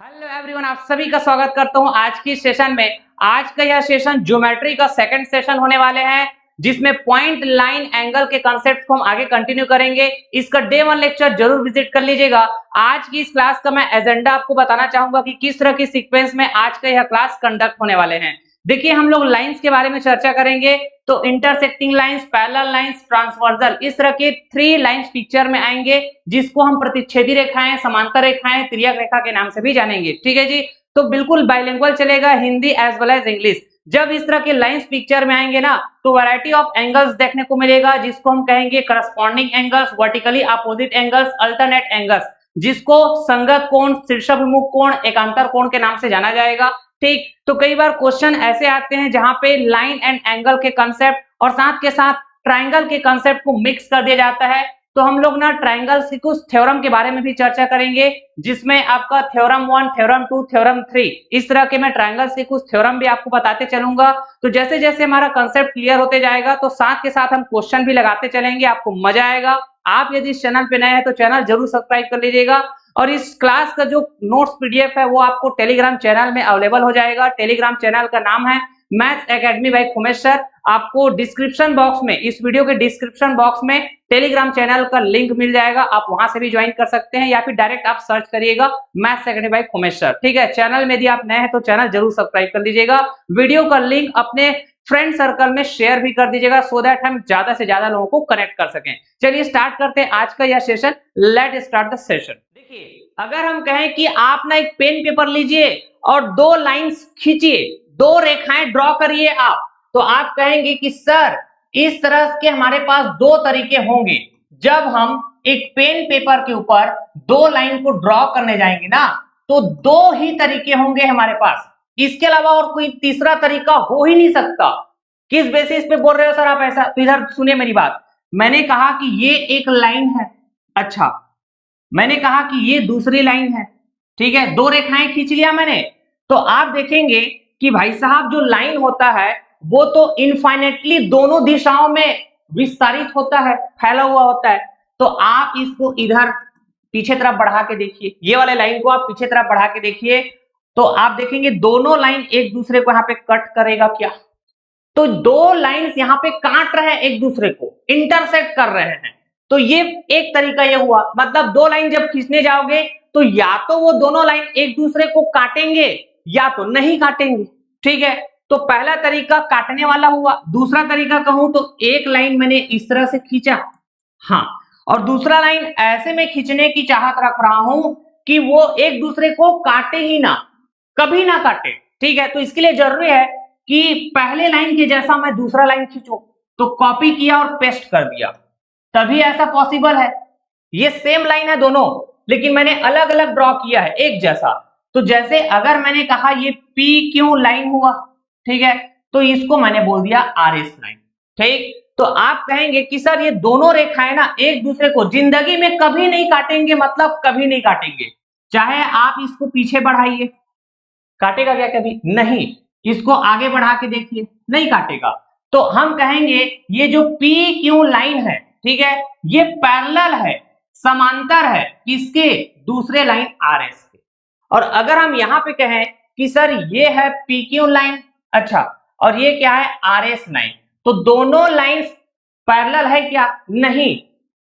Hello everyone, आप सभी का स्वागत करता हूं आज की सेशन में। आज का यह सेशन ज्योमेट्री का सेकंड सेशन होने वाले हैं, जिसमें पॉइंट, लाइन, एंगल के कॉन्सेप्ट को हम आगे कंटिन्यू करेंगे। इसका डे 1 लेक्चर जरूर विजिट कर लीजिएगा। आज की इस क्लास का मैं एजेंडा आपको बताना चाहूंगा कि किस तरह की सीक्वेंस में आज का यह क्लास कंडक्ट होने वाले हैं। देखिए, हम लोग लाइंस के बारे में चर्चा करेंगे, तो intersecting lines, parallel lines, transversal, इस तरह के 3 लाइंस पिक्चर में आएंगे, जिसको हम प्रतिच्छेदी रेखाएं, समांतर रेखाएं, तिर्यक रेखा के नाम से भी जानेंगे। ठीक है जी। तो बिल्कुल बाइलिंगुअल चलेगा, Hindi as well as English. जब इस तरह के लाइंस पिक्चर में आएंगे ना, तो वैरायटी ऑफ एंगल्स देखने को मिलेगा, जिसको हम कहेंगे corresponding angles, vertically opposite angles, alternate angles, जिसको संगत कोण, शीर्षाभिमुख कोण, एकांतर कोण के नाम से जाना जाएगा। ठीक, तो कई बार क्वेश्चन ऐसे आते हैं जहां पे लाइन एंड एंगल के कंसेप्ट और साथ के साथ ट्राइंगल के कंसेप्ट को मिक्स कर दिया जाता है। तो हम लोग ना ट्राइंगल से कुछ थ्योरम के बारे में भी चर्चा करेंगे, जिसमें आपका थ्योरम 1, थ्योरम 2, थ्योरम 3, इस तरह के मैं ट्राइंगल से कुछ थ्योरम भी आपको बताते चलूंगा। तो जैसे जैसे हमारा कंसेप्ट क्लियर होते जाएगा, तो साथ के साथ हम क्वेश्चन भी लगाते चलेंगे, आपको मजा आएगा। आप यदि इस चैनल पे नए हैं तो चैनल जरूर सब्सक्राइब कर लीजिएगा। और इस क्लास का जो नोट्स पीडीएफ है वो आपको टेलीग्राम चैनल में अवेलेबल हो जाएगा। टेलीग्राम चैनल का नाम है maths academy by Umesh sir. आपको डिस्क्रिप्शन बॉक्स में, इस वीडियो के डिस्क्रिप्शन बॉक्स में टेलीग्राम चैनल का लिंक मिल जाएगा, आप वहां से भी ज्वाइन कर सकते हैं, या फिर डायरेक्ट आप सर्च करिएगा maths academy by Umesh sir. ठीक है, चैनल में यदि आप नए हैं तो चैनल जरूर सब्सक्राइब कर लीजिएगा। वीडियो का लिंक अपने फ्रेंड सर्कल में शेयर भी कर दीजिएगा, सो दैट हम ज्यादा से ज्यादा लोगों को कनेक्ट कर सकें। चलिए स्टार्ट करते हैं आज का यह session. Let start the session. देखिए, अगर हम कहें कि आप ना एक पेन पेपर लीजिए और 2 लाइंस खींचिए, 2 रेखाएं ड्रॉ करिए आप, तो आप कहेंगे कि सर इस तरह के हमारे पास 2 तरीके होंगे। जब हम एक पेन पेपर के ऊपर 2 लाइन को ड्रॉ करने जाएंगे ना, तो 2 ही तरीके होंगे हमारे पास, इसके अलावा और कोई तीसरा तरीका हो ही नहीं सकता। किस बेसिस पे बोल रहे हो सर आप ऐसा? तो इधर सुनिए मेरी बात। मैंने कहा कि ये एक लाइन है, अच्छा, मैंने कहा कि ये दूसरी लाइन है, ठीक है, 2 रेखाएं खींच लिया मैंने। तो आप देखेंगे कि भाई साहब जो लाइन होता है वो तो इनफाइनेटली दोनों दिशाओं में विस्तारित होता है, फैला हुआ होता है। तो आप इसको इधर पीछे तरफ बढ़ा के देखिए, ये वाले लाइन को आप पीछे तरफ बढ़ा के देखिए, तो आप देखेंगे दोनों लाइन एक दूसरे को यहाँ पे कट करेगा क्या? तो 2 लाइंस यहाँ पे काट रहे हैं, एक दूसरे को इंटरसेक्ट कर रहे हैं। तो ये एक तरीका ये हुआ, मतलब 2 लाइन जब खींचने जाओगे तो या तो वो दोनों लाइन एक दूसरे को काटेंगे या तो नहीं काटेंगे। ठीक है, तो पहला तरीका काटने वाला हुआ। दूसरा तरीका कहूं तो एक लाइन मैंने इस तरह से खींचा, हाँ, और दूसरा लाइन ऐसे में खींचने की चाहत रख रहा हूं कि वो एक दूसरे को काटे ही ना, कभी ना काटे। ठीक है, तो इसके लिए जरूरी है कि पहले लाइन के जैसा मैं दूसरा लाइन खींचूं, तो कॉपी किया और पेस्ट कर दिया, तभी ऐसा पॉसिबल है। ये सेम लाइन है दोनों, लेकिन मैंने अलग अलग ड्रॉ किया है, एक जैसा। तो जैसे अगर मैंने कहा ये पी क्यू लाइन हुआ, ठीक है, तो इसको मैंने बोल दिया आर एस लाइन। ठीक, तो आप कहेंगे कि सर ये दोनों रेखाएं ना एक दूसरे को जिंदगी में कभी नहीं काटेंगे, मतलब कभी नहीं काटेंगे। चाहे आप इसको पीछे बढ़ाइए, काटेगा क्या कभी? नहीं। इसको आगे बढ़ा के देखिए, नहीं काटेगा। तो हम कहेंगे ये जो पी क्यू लाइन है, ठीक है, ये पैरेलल है, समांतर है किसके? दूसरे लाइन आर एस के। और अगर हम यहां पे कहें कि सर ये है पी क्यू लाइन, अच्छा, और ये क्या है? आर एस लाइन, तो दोनों लाइंस पैरेलल है क्या? नहीं।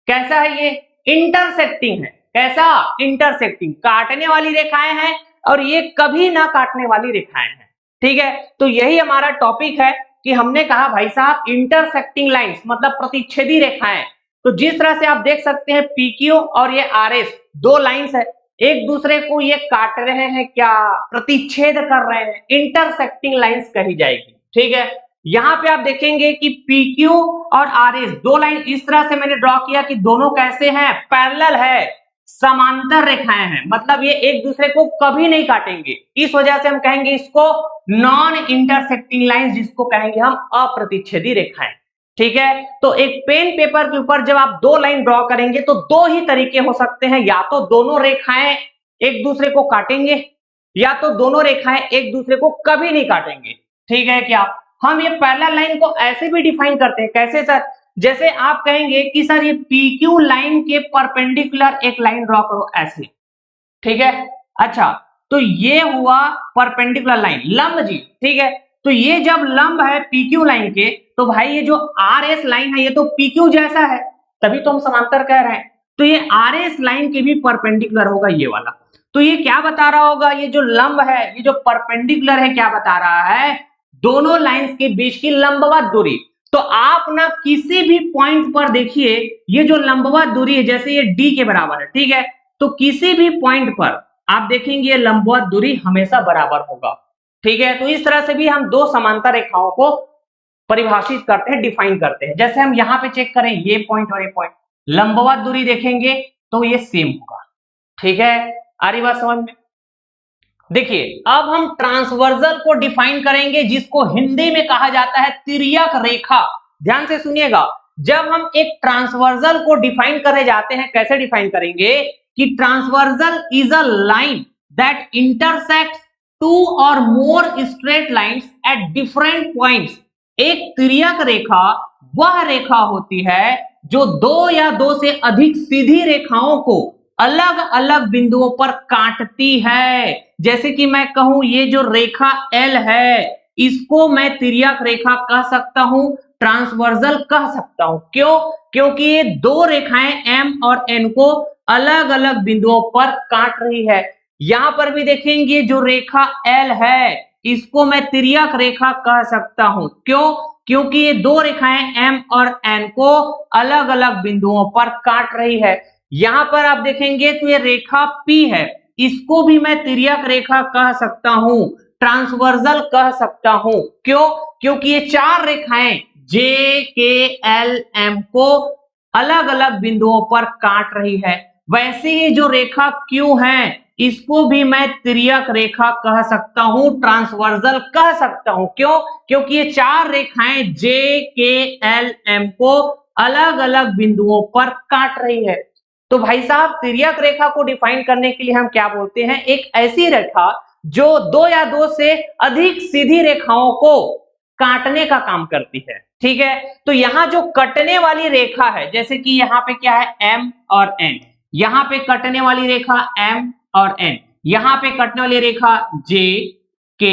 कैसा है ये? इंटरसेक्टिंग है। कैसा? इंटरसेक्टिंग, काटने वाली रेखाएं हैं और ये कभी ना काटने वाली रेखाएं हैं। ठीक है, तो यही हमारा टॉपिक है कि हमने कहा भाई साहब इंटरसेक्टिंग लाइंस मतलब प्रतिच्छेदी रेखाएं। तो जिस तरह से आप देख सकते हैं पीक्यू और ये आरएस 2 लाइंस है, एक दूसरे को ये काट रहे हैं क्या? प्रतिच्छेद कर रहे हैं, इंटरसेक्टिंग लाइंस कही जाएगी। ठीक है, यहां पे आप देखेंगे कि पीक्यू और आरएस 2 लाइन इस तरह से मैंने ड्रॉ किया कि दोनों कैसे हैं? पैरेलल है, समांतर रेखाएं हैं, मतलब ये एक दूसरे को कभी नहीं काटेंगे। इस वजह से हम कहेंगे इसको नॉन इंटरसेक्टिंग लाइंस, जिसको कहेंगे हम अप्रतिच्छेदी रेखाएं। ठीक है, तो एक पेन पेपर के ऊपर जब आप 2 लाइन ड्रॉ करेंगे तो 2 ही तरीके हो सकते हैं, या तो दोनों रेखाएं एक दूसरे को काटेंगे या तो दोनों रेखाएं एक दूसरे को कभी नहीं काटेंगे। ठीक है, क्या हम ये पैरेलल लाइन को ऐसे भी डिफाइन करते हैं? कैसे सर? जैसे आप कहेंगे कि सर ये PQ लाइन के परपेंडिकुलर एक लाइन ड्रॉ करो, ऐसे। ठीक है, अच्छा, तो ये हुआ परपेंडिकुलर लाइन, लंब जी, ठीक है। तो ये जब लंब है पीक्यू लाइन के, तो भाई ये जो आर एस लाइन है ये तो पीक्यू जैसा है, तभी तो हम समांतर कह रहे हैं। तो ये आर एस लाइन के भी परपेंडिकुलर होगा ये वाला। तो ये क्या बता रहा होगा, ये जो लंब है, ये जो परपेंडिकुलर है, क्या बता रहा है, दोनों लाइंस के बीच की लंबवत दूरी। तो आप ना किसी भी पॉइंट पर देखिए, ये जो लंबवत दूरी है, जैसे ये डी के बराबर है, ठीक है, तो किसी भी पॉइंट पर आप देखेंगे ये लंबवत दूरी हमेशा बराबर होगा, ठीक है। तो इस तरह से भी हम दो समांतर रेखाओं को परिभाषित करते हैं, डिफाइन करते हैं। जैसे हम यहाँ पे चेक करें, ये पॉइंट और ये पॉइंट, लंबवत दूरी देखेंगे तो ये सेम होगा, ठीक है। आ रही बात समझ में? देखिए अब हम ट्रांसवर्सल को डिफाइन करेंगे, जिसको हिंदी में कहा जाता है तिर्यक रेखा। ध्यान से सुनिएगा, जब हम एक ट्रांसवर्सल को डिफाइन करने जाते हैं, कैसे डिफाइन करेंगे कि transversal is a line that intersects two और more straight lines at different points. एक तिर्यक रेखा वह रेखा होती है जो दो या दो से अधिक सीधी रेखाओं को अलग अलग बिंदुओं पर काटती है। जैसे कि मैं कहूं ये जो रेखा L है, इसको मैं तिर्यक रेखा कह सकता हूं, ट्रांसवर्सल कह सकता हूं। क्यों? क्योंकि ये दो रेखाएं M और N को अलग अलग बिंदुओं पर काट रही है। यहां पर भी देखेंगे जो रेखा L है, इसको मैं तिर्यक रेखा कह सकता हूं। क्यों? क्योंकि ये दो रेखाएं M और N को अलग अलग बिंदुओं पर काट रही है। यहां पर आप देखेंगे तो ये रेखा P है, इसको भी मैं तिर्यक रेखा कह सकता हूं, ट्रांसवर्सल कह सकता हूं। क्यों? क्योंकि ये चार रेखाएं J, K, L, M को अलग अलग बिंदुओं पर काट रही है। वैसे ही जो रेखा Q है, इसको भी मैं तिर्यक रेखा कह सकता हूं, ट्रांसवर्सल कह सकता हूं। क्यों? क्योंकि ये चार रेखाएं J, K, L, M को अलग अलग बिंदुओं पर काट रही है। तो भाई साहब तिर्यक रेखा को डिफाइन करने के लिए हम क्या बोलते हैं, एक ऐसी रेखा जो दो या दो से अधिक सीधी रेखाओं को काटने का काम करती है, ठीक है। तो यहां जो कटने वाली रेखा है, जैसे कि यहाँ पे क्या है M और N, यहाँ पे कटने वाली रेखा M और N, यहाँ पे कटने वाली रेखा J, K,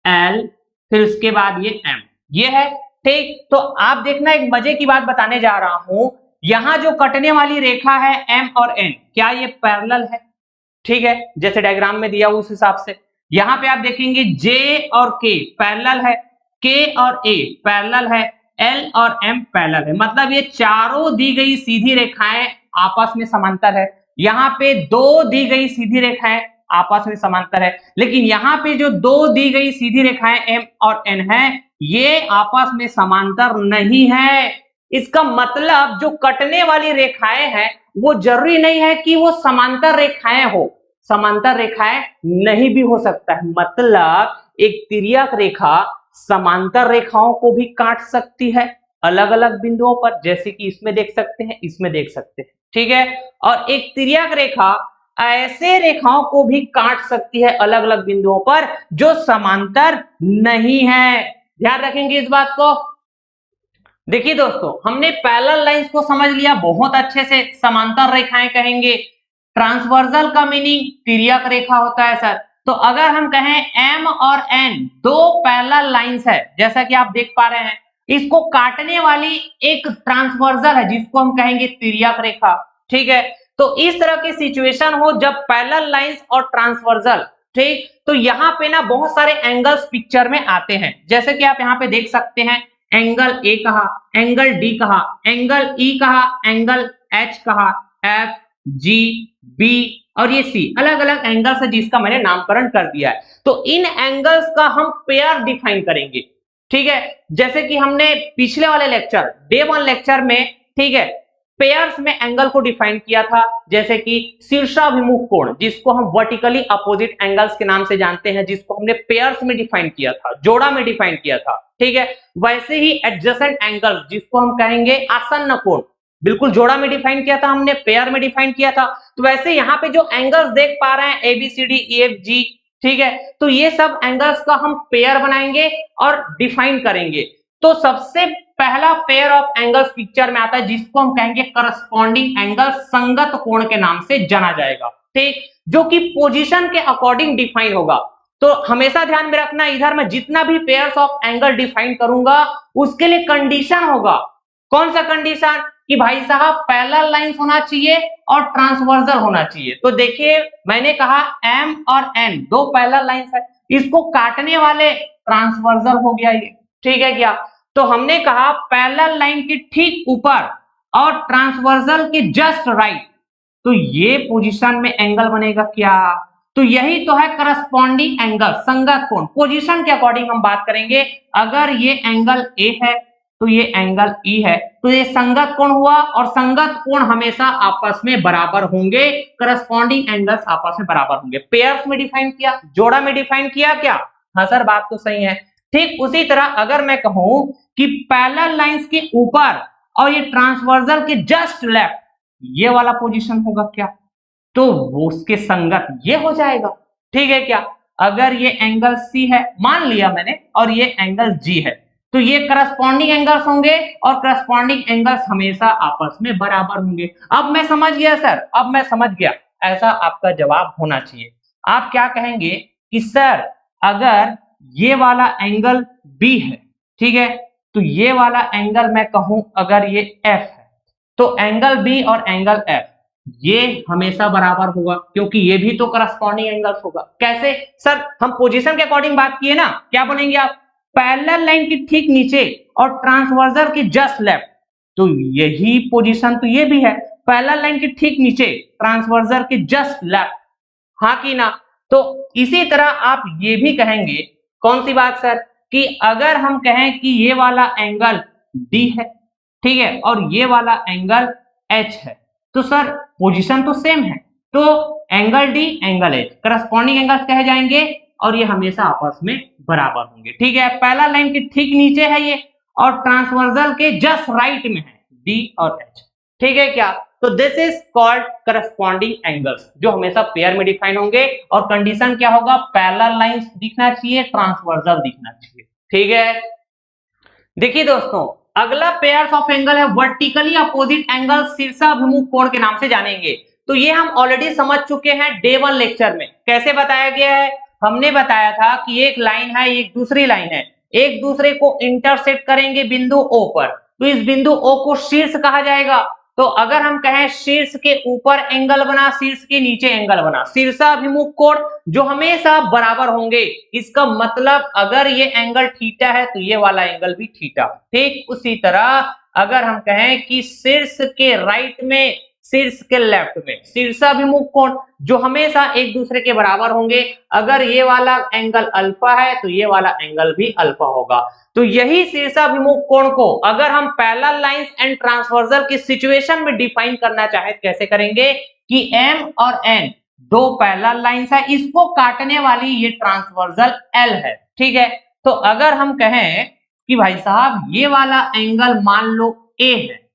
L, फिर उसके बाद ये M, ये है, ठीक। तो आप देखना एक मजे की बात बताने जा रहा हूं, यहां जो कटने वाली रेखा है M और N, क्या ये पैरेलल है? ठीक है, जैसे डायग्राम में दिया उस हिसाब से। यहां पे आप देखेंगे J और K पैरेलल है, K और A पैरेलल है, L और M पैरेलल है। मतलब ये चारों दी गई सीधी रेखाएं आपस में समांतर है। यहाँ पे दो दी गई सीधी रेखाएं आपस में समांतर है, लेकिन यहाँ पे जो दो दी गई सीधी रेखाएं M और N है, ये आपस में समांतर नहीं है। इसका मतलब जो कटने वाली रेखाएं हैं, वो जरूरी नहीं है कि वो समांतर रेखाएं हो, समांतर रेखाएं नहीं भी हो सकता है। मतलब एक तिर्यक रेखा समांतर रेखाओं को भी काट सकती है अलग अलग बिंदुओं पर, जैसे कि इसमें देख सकते हैं, इसमें देख सकते हैं, ठीक है। और एक तिर्यक रेखा ऐसे रेखाओं को भी काट सकती है अलग अलग बिंदुओं पर जो समांतर नहीं है। ध्यान रखेंगे इस बात को। देखिए दोस्तों, हमने पैरेलल लाइंस को समझ लिया बहुत अच्छे से, समांतर रेखाएं कहेंगे। ट्रांसवर्सल का मीनिंग तिर्यक रेखा होता है सर। तो अगर हम कहें M और N दो पैरेलल लाइंस है, जैसा कि आप देख पा रहे हैं, इसको काटने वाली एक ट्रांसवर्सल है जिसको हम कहेंगे तिर्यक रेखा, ठीक है। तो इस तरह की सिचुएशन हो जब पैरेलल लाइंस और ट्रांसवर्सल, ठीक, तो यहाँ पे ना बहुत सारे एंगल्स पिक्चर में आते हैं, जैसे कि आप यहाँ पे देख सकते हैं, एंगल ए कहा, एंगल डी कहा, एंगल ई कहा, एंगल एच कहा, एफ, जी, बी और ये सी, अलग अलग एंगल्स है जिसका मैंने नामकरण कर दिया है। तो इन एंगल्स का हम पेयर डिफाइन करेंगे, ठीक है। जैसे कि हमने पिछले वाले लेक्चर डे 1 लेक्चर में, ठीक है, पेयर्स में एंगल को डिफाइन किया था, जैसे कि शीर्षाभिमुख कोण जिसको हम वर्टिकली अपोजिट एंगल्स के नाम से जानते हैं, जिसको हमने पेयर्स में डिफाइन किया था, जोड़ा में डिफाइन किया था, ठीक है। वैसे ही एडजेसेंट एंगल जिसको हम कहेंगे आसन्न कोण, बिल्कुल जोड़ा में डिफाइन किया था हमने, पेयर में डिफाइन किया था। तो वैसे यहाँ पे जो एंगल्स देख पा रहे हैं ABCD EFG, ठीक है, तो ये सब एंगल्स का हम पेयर बनाएंगे और डिफाइन करेंगे। तो सबसे पहला पेयर ऑफ एंगल्स पिक्चर में आता है जिसको हम कहेंगे करस्पॉन्डिंग एंगल, संगत कोण के नाम से जाना जाएगा, ठीक, जो कि पोजीशन के अकॉर्डिंग डिफाइन होगा। तो हमेशा ध्यान में रखना, इधर मैं जितना भी पेयर्स ऑफ एंगल डिफाइन करूंगा उसके लिए कंडीशन होगा। कौन सा कंडीशन? कि भाई साहब पैरेलल लाइंस होना चाहिए और ट्रांसवर्सल होना चाहिए। तो देखिए मैंने कहा M और N दो पैरेलल लाइंस है, इसको काटने वाले ट्रांसवर्सल हो गया ये, ठीक है क्या? तो हमने कहा पैरेलल लाइन के ठीक ऊपर और ट्रांसवर्सल के जस्ट राइट, तो ये पोजीशन में एंगल बनेगा क्या? तो यही तो है करस्पॉन्डिंग एंगल, संगत कोण। पोजीशन के अकॉर्डिंग हम बात करेंगे, अगर ये एंगल ए है तो ये एंगल ई है, तो ये संगत कोण हुआ, और संगत कोण हमेशा आपस में बराबर होंगे, करस्पॉन्डिंग एंगल्स आपस में बराबर होंगे। पेयर्स में डिफाइन किया, जोड़ा में डिफाइन किया क्या? हाँ सर बात तो सही है। ठीक उसी तरह अगर मैं कहूं कि पैरेलल लाइंस के ऊपर और ये ट्रांसवर्सल के जस्ट लेफ्ट, ये वाला पोजीशन होगा क्या? तो वो उसके संगत ये हो जाएगा, ठीक है क्या? अगर ये एंगल सी है मान लिया मैंने, और ये एंगल जी है, तो ये करस्पॉन्डिंग एंगल्स होंगे, और करस्पॉन्डिंग एंगल्स हमेशा आपस में बराबर होंगे। अब मैं समझ गया सर, अब मैं समझ गया, ऐसा आपका जवाब होना चाहिए। आप क्या कहेंगे कि सर अगर ये वाला एंगल बी है, ठीक है, तो ये वाला एंगल मैं कहूं अगर ये एफ है, तो एंगल बी और एंगल एफ ये हमेशा बराबर होगा, क्योंकि ये भी तो करस्पॉन्डिंग एंगल्स होगा। कैसे सर? हम पोजीशन के अकॉर्डिंग बात किए ना, क्या बोलेंगे आप? पैरेलल लाइन के ठीक नीचे और ट्रांसवर्सल के जस्ट लेफ्ट, तो यही पोजीशन तो ये भी है, पैरेलल लाइन के ठीक नीचे ट्रांसवर्सल के जस्ट लेफ्ट, हाँ कि ना? तो इसी तरह आप ये भी कहेंगे, कौन सी बात सर? कि अगर हम कहें कि ये वाला एंगल डी है, ठीक है, और ये वाला एंगल एच है, तो सर पोजीशन तो सेम है, तो angle D angle H corresponding angles कहे जाएंगे, और ये हमेशा आपस में बराबर होंगे, ठीक है। पैरेलल लाइन के ठीक नीचे है ये, और ट्रांसवर्सल के जस्ट राइट में है डी और एच, ठीक है क्या? तो this is called corresponding angles, जो हमेशा पेयर में डिफाइन होंगे, और कंडीशन क्या होगा? पैरेलल लाइंस दिखना चाहिए, ट्रांसवर्सल दिखना चाहिए, ठीक है। देखिए दोस्तों, अगला पेयर्स ऑफ एंगल है वर्टिकली अपोजिट एंगल, शीर्षाभिमुख कोण के नाम से जानेंगे। तो ये हम ऑलरेडी समझ चुके हैं डे 1 लेक्चर में। कैसे बताया गया है? हमने बताया था कि एक लाइन है, एक दूसरी लाइन है, एक दूसरे को इंटरसेक्ट करेंगे बिंदु O पर, तो इस बिंदु O को शीर्ष कहा जाएगा। तो अगर हम कहें शीर्ष के ऊपर एंगल बना, शीर्ष के नीचे एंगल बना, शीर्षाभिमुख कोण जो हमेशा बराबर होंगे, इसका मतलब अगर ये एंगल थीटा है तो ये वाला एंगल भी थीटा। ठीक उसी तरह अगर हम कहें कि शीर्ष के राइट में, शीर्ष के लेफ्ट में, शीर्षाभिमुख कोण जो हमेशा एक दूसरे के बराबर होंगे, अगर ये वाला एंगल अल्फा है तो ये वाला एंगल भी अल्फा होगा। तो यही शीर्षाभिमुख कोण को अगर हम पैरेलल लाइंस एंड ट्रांसवर्सल की सिचुएशन में डिफाइन करना चाहे कैसे करेंगे? कि M और N दो पैरेलल लाइंस है, इसको काटने वाली ये ट्रांसवर्सल L है, ठीक है। तो अगर हम कहें कि भाई साहब ये वाला एंगल मान लो A है,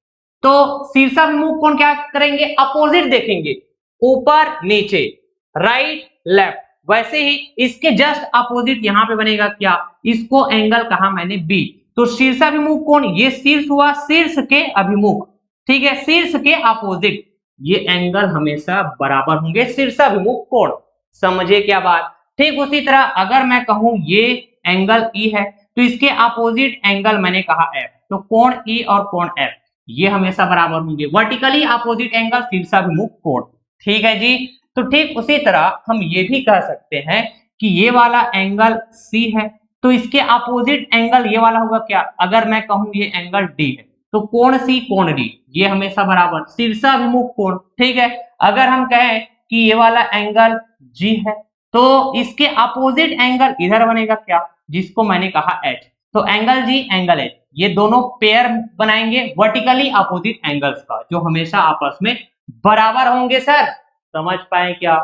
तो शीर्षाभिमुख कोण क्या करेंगे? अपोजिट देखेंगे, ऊपर नीचे, राइट लेफ्ट। वैसे ही इसके जस्ट अपोजिट यहां पे बनेगा क्या? इसको एंगल कहा मैंने बी। तो शीर्षाभिमुख कोण ये शीर्ष हुआ, शीर्ष के अभिमुख, ठीक है, शीर्ष के अपोजिट, ये एंगल हमेशा बराबर होंगे, शीर्षाभिमुख कोण। समझे क्या बात? ठीक उसी तरह अगर मैं कहूं ये एंगल ई है, तो इसके अपोजिट एंगल मैंने कहा एफ, तो कोण ई और कोण एफ ये हमेशा बराबर होंगे, वर्टिकली अपोजिट एंगल शीर्षाभिमुख कोण, ठीक है जी। तो ठीक उसी तरह हम ये भी कह सकते हैं कि ये वाला एंगल सी है, तो इसके अपोजिट एंगल ये वाला होगा क्या? अगर मैं कहूं ये एंगल डी है, तो कोण सी कोण डी ये हमेशा बराबर, शीर्षाभिमुख कोण, ठीक है। अगर हम कहें कि ये वाला एंगल जी है, तो इसके अपोजिट एंगल इधर बनेगा क्या? जिसको मैंने कहा एच, तो एंगल जी एंगल एच ये दोनों पेयर बनाएंगे वर्टिकली अपोजिट एंगल्स का, जो हमेशा आपस में बराबर होंगे। सर समझ पाए क्या?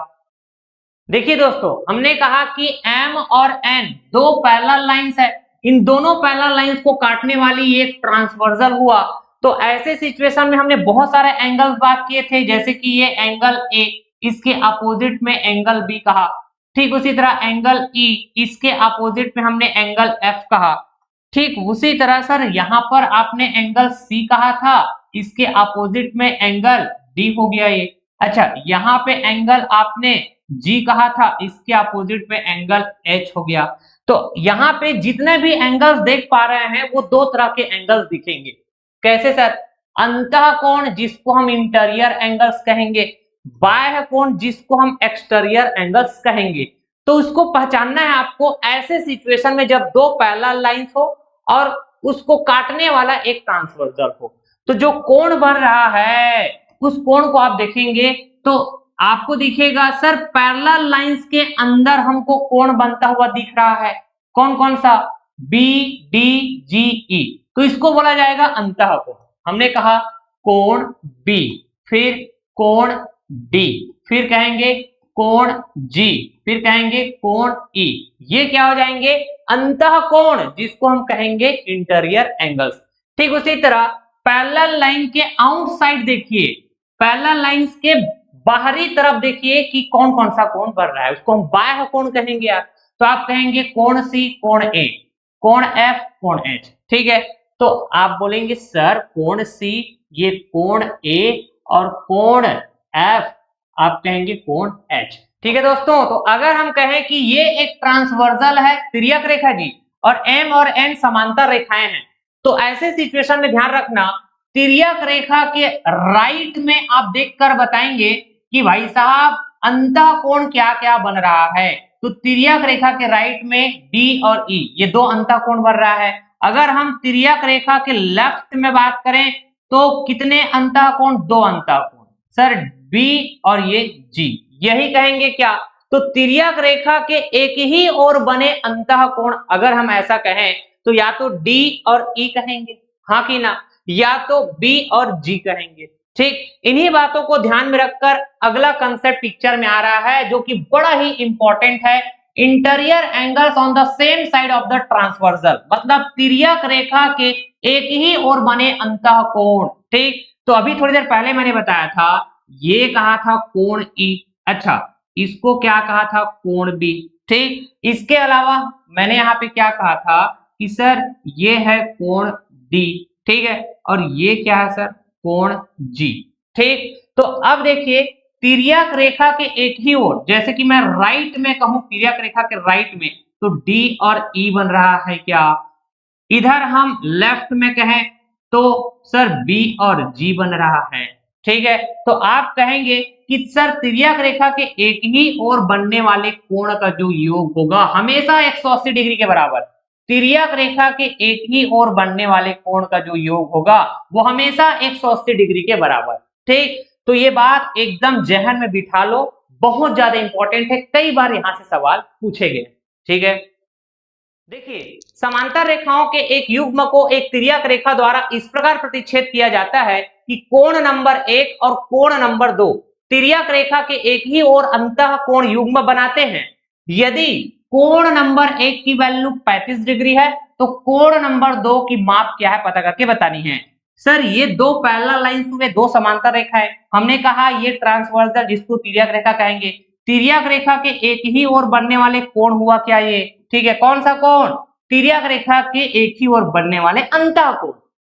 देखिए दोस्तों, हमने कहा कि M और N दो पैरेलल लाइंस है, इन दोनों पैरेलल लाइंस को काटने वाली एक ट्रांसवर्सल हुआ। तो ऐसे सिचुएशन में हमने बहुत सारे एंगल्स बात किए थे, जैसे कि ये एंगल A, इसके अपोजिट में एंगल B कहा। ठीक उसी तरह एंगल E, इसके अपोजिट में हमने एंगल F कहा। ठीक उसी तरह सर यहाँ पर आपने एंगल सी कहा था, इसके अपोजिट में एंगल डी हो गया ये। अच्छा यहाँ पे एंगल आपने जी कहा था, इसके अपोजिट में एंगल एच हो गया। तो यहाँ पे जितने भी एंगल्स देख पा रहे हैं वो दो तरह के एंगल्स दिखेंगे। कैसे सर? अंतः कोण जिसको हम इंटीरियर एंगल्स कहेंगे, बाह्य कोण जिसको हम एक्सटीरियर एंगल्स कहेंगे। तो उसको पहचानना है आपको ऐसे सिचुएशन में जब दो पैरेलल लाइंस हो और उसको काटने वाला एक ट्रांसवर्सल हो। तो जो कोण बन रहा है उस कोण को आप देखेंगे तो आपको दिखेगा सर पैरेलल लाइंस के अंदर हमको कोण बनता हुआ दिख रहा है। कौन कौन सा? बी डी जी ई। तो इसको बोला जाएगा अंतः कोण। हमने कहा कोण बी, फिर कोण डी, फिर कहेंगे कोण जी, फिर कहेंगे कोण ई। ये क्या हो जाएंगे? अंतः कोण जिसको हम कहेंगे इंटीरियर एंगल्स। ठीक उसी तरह पैरेलल लाइन के आउटसाइड देखिए, पैरेलल लाइंस के बाहरी तरफ देखिए कि कौन कौन सा कोण बन रहा है, उसको हम बाह्य कोण कहेंगे यार। तो आप कहेंगे कोण सी, कोण ए, कोण एफ, कोण एच। ठीक है, तो आप बोलेंगे सर कोण सी ये कोण ए और कोण एफ आप कहेंगे कोण एच। ठीक है दोस्तों, तो अगर हम कहें कि ये एक ट्रांसवर्सल है तिर्यक रेखा जी और एम और एन समांतर रेखाएं हैं, तो ऐसे सिचुएशन में ध्यान रखना तिर्यक रेखा के राइट में आप देखकर बताएंगे कि भाई साहब अंतः कोण क्या क्या बन रहा है। तो तिर्यक रेखा के राइट में डी और ई ये दो अंतः कोण बन रहा है। अगर हम तिर्यक रेखा के लेफ्ट में बात करें तो कितने अंतः कोण? दो अंतः कोण सर, बी और ये जी, यही कहेंगे क्या? तो तिर्यक रेखा के एक ही ओर बने अंतः कोण अगर हम ऐसा कहें तो या तो डी और ई कहेंगे, हाँ कि ना, या तो बी और जी कहेंगे। ठीक, इन्हीं बातों को ध्यान में रखकर अगला कंसेप्ट पिक्चर में आ रहा है जो कि बड़ा ही इंपॉर्टेंट है। Interior angles on the same side of the transversal, मतलब तिर्यक रेखा के एक ही ओर बने अंतः कोण। ठीक, तो अभी थोड़ी देर पहले मैंने बताया था ये कहा था कोण ई, अच्छा इसको क्या कहा था? कोण बी। ठीक, इसके अलावा मैंने यहाँ पे क्या कहा था कि सर ये है कोण डी, ठीक है, और ये क्या है सर? कोण जी। ठीक, तो अब देखिए तिर्यक रेखा के एक ही ओर, जैसे कि मैं राइट में कहूं तिर्यक रेखा के राइट में, तो डी और ई बन रहा है क्या? इधर हम लेफ्ट में कहें तो सर बी और जी बन रहा है। ठीक है, तो आप कहेंगे कि सर तिर्यक रेखा के एक ही ओर बनने वाले कोण का जो योग होगा हमेशा 180 डिग्री के बराबर। तिर्यक रेखा के एक ही ओर बनने वाले कोण का जो योग होगा वो हमेशा 180 डिग्री के बराबर। ठीक, तो ये बात एकदम जहन में बिठा लो, बहुत ज्यादा इंपॉर्टेंट है, कई बार यहां से सवाल पूछे गए। ठीक है, देखिए समांतर रेखाओं के एक युग्म को एक तिर्यक रेखा द्वारा इस प्रकार प्रतिच्छेद किया जाता है कि कोण नंबर 1 और कोण नंबर 2 तिर्यक रेखा के एक ही ओर अंतः कोण युग्म बनाते हैं। यदि कोण नंबर 1 की वैल्यू 35 डिग्री है तो कोण नंबर 2 की माप क्या है पता करके बतानी है। सर ये दो पैरेलल लाइंस में दो समांतर रेखा है, हमने कहा ये ट्रांसवर्सल जिसको तिर्यक रेखा कहेंगे। तिर्यक रेखा के एक ही ओर बनने वाले कोण हुआ क्या ये? ठीक है, कौन सा कोण? तिर्यक रेखा के एक ही ओर बनने वाले अंतः कोण,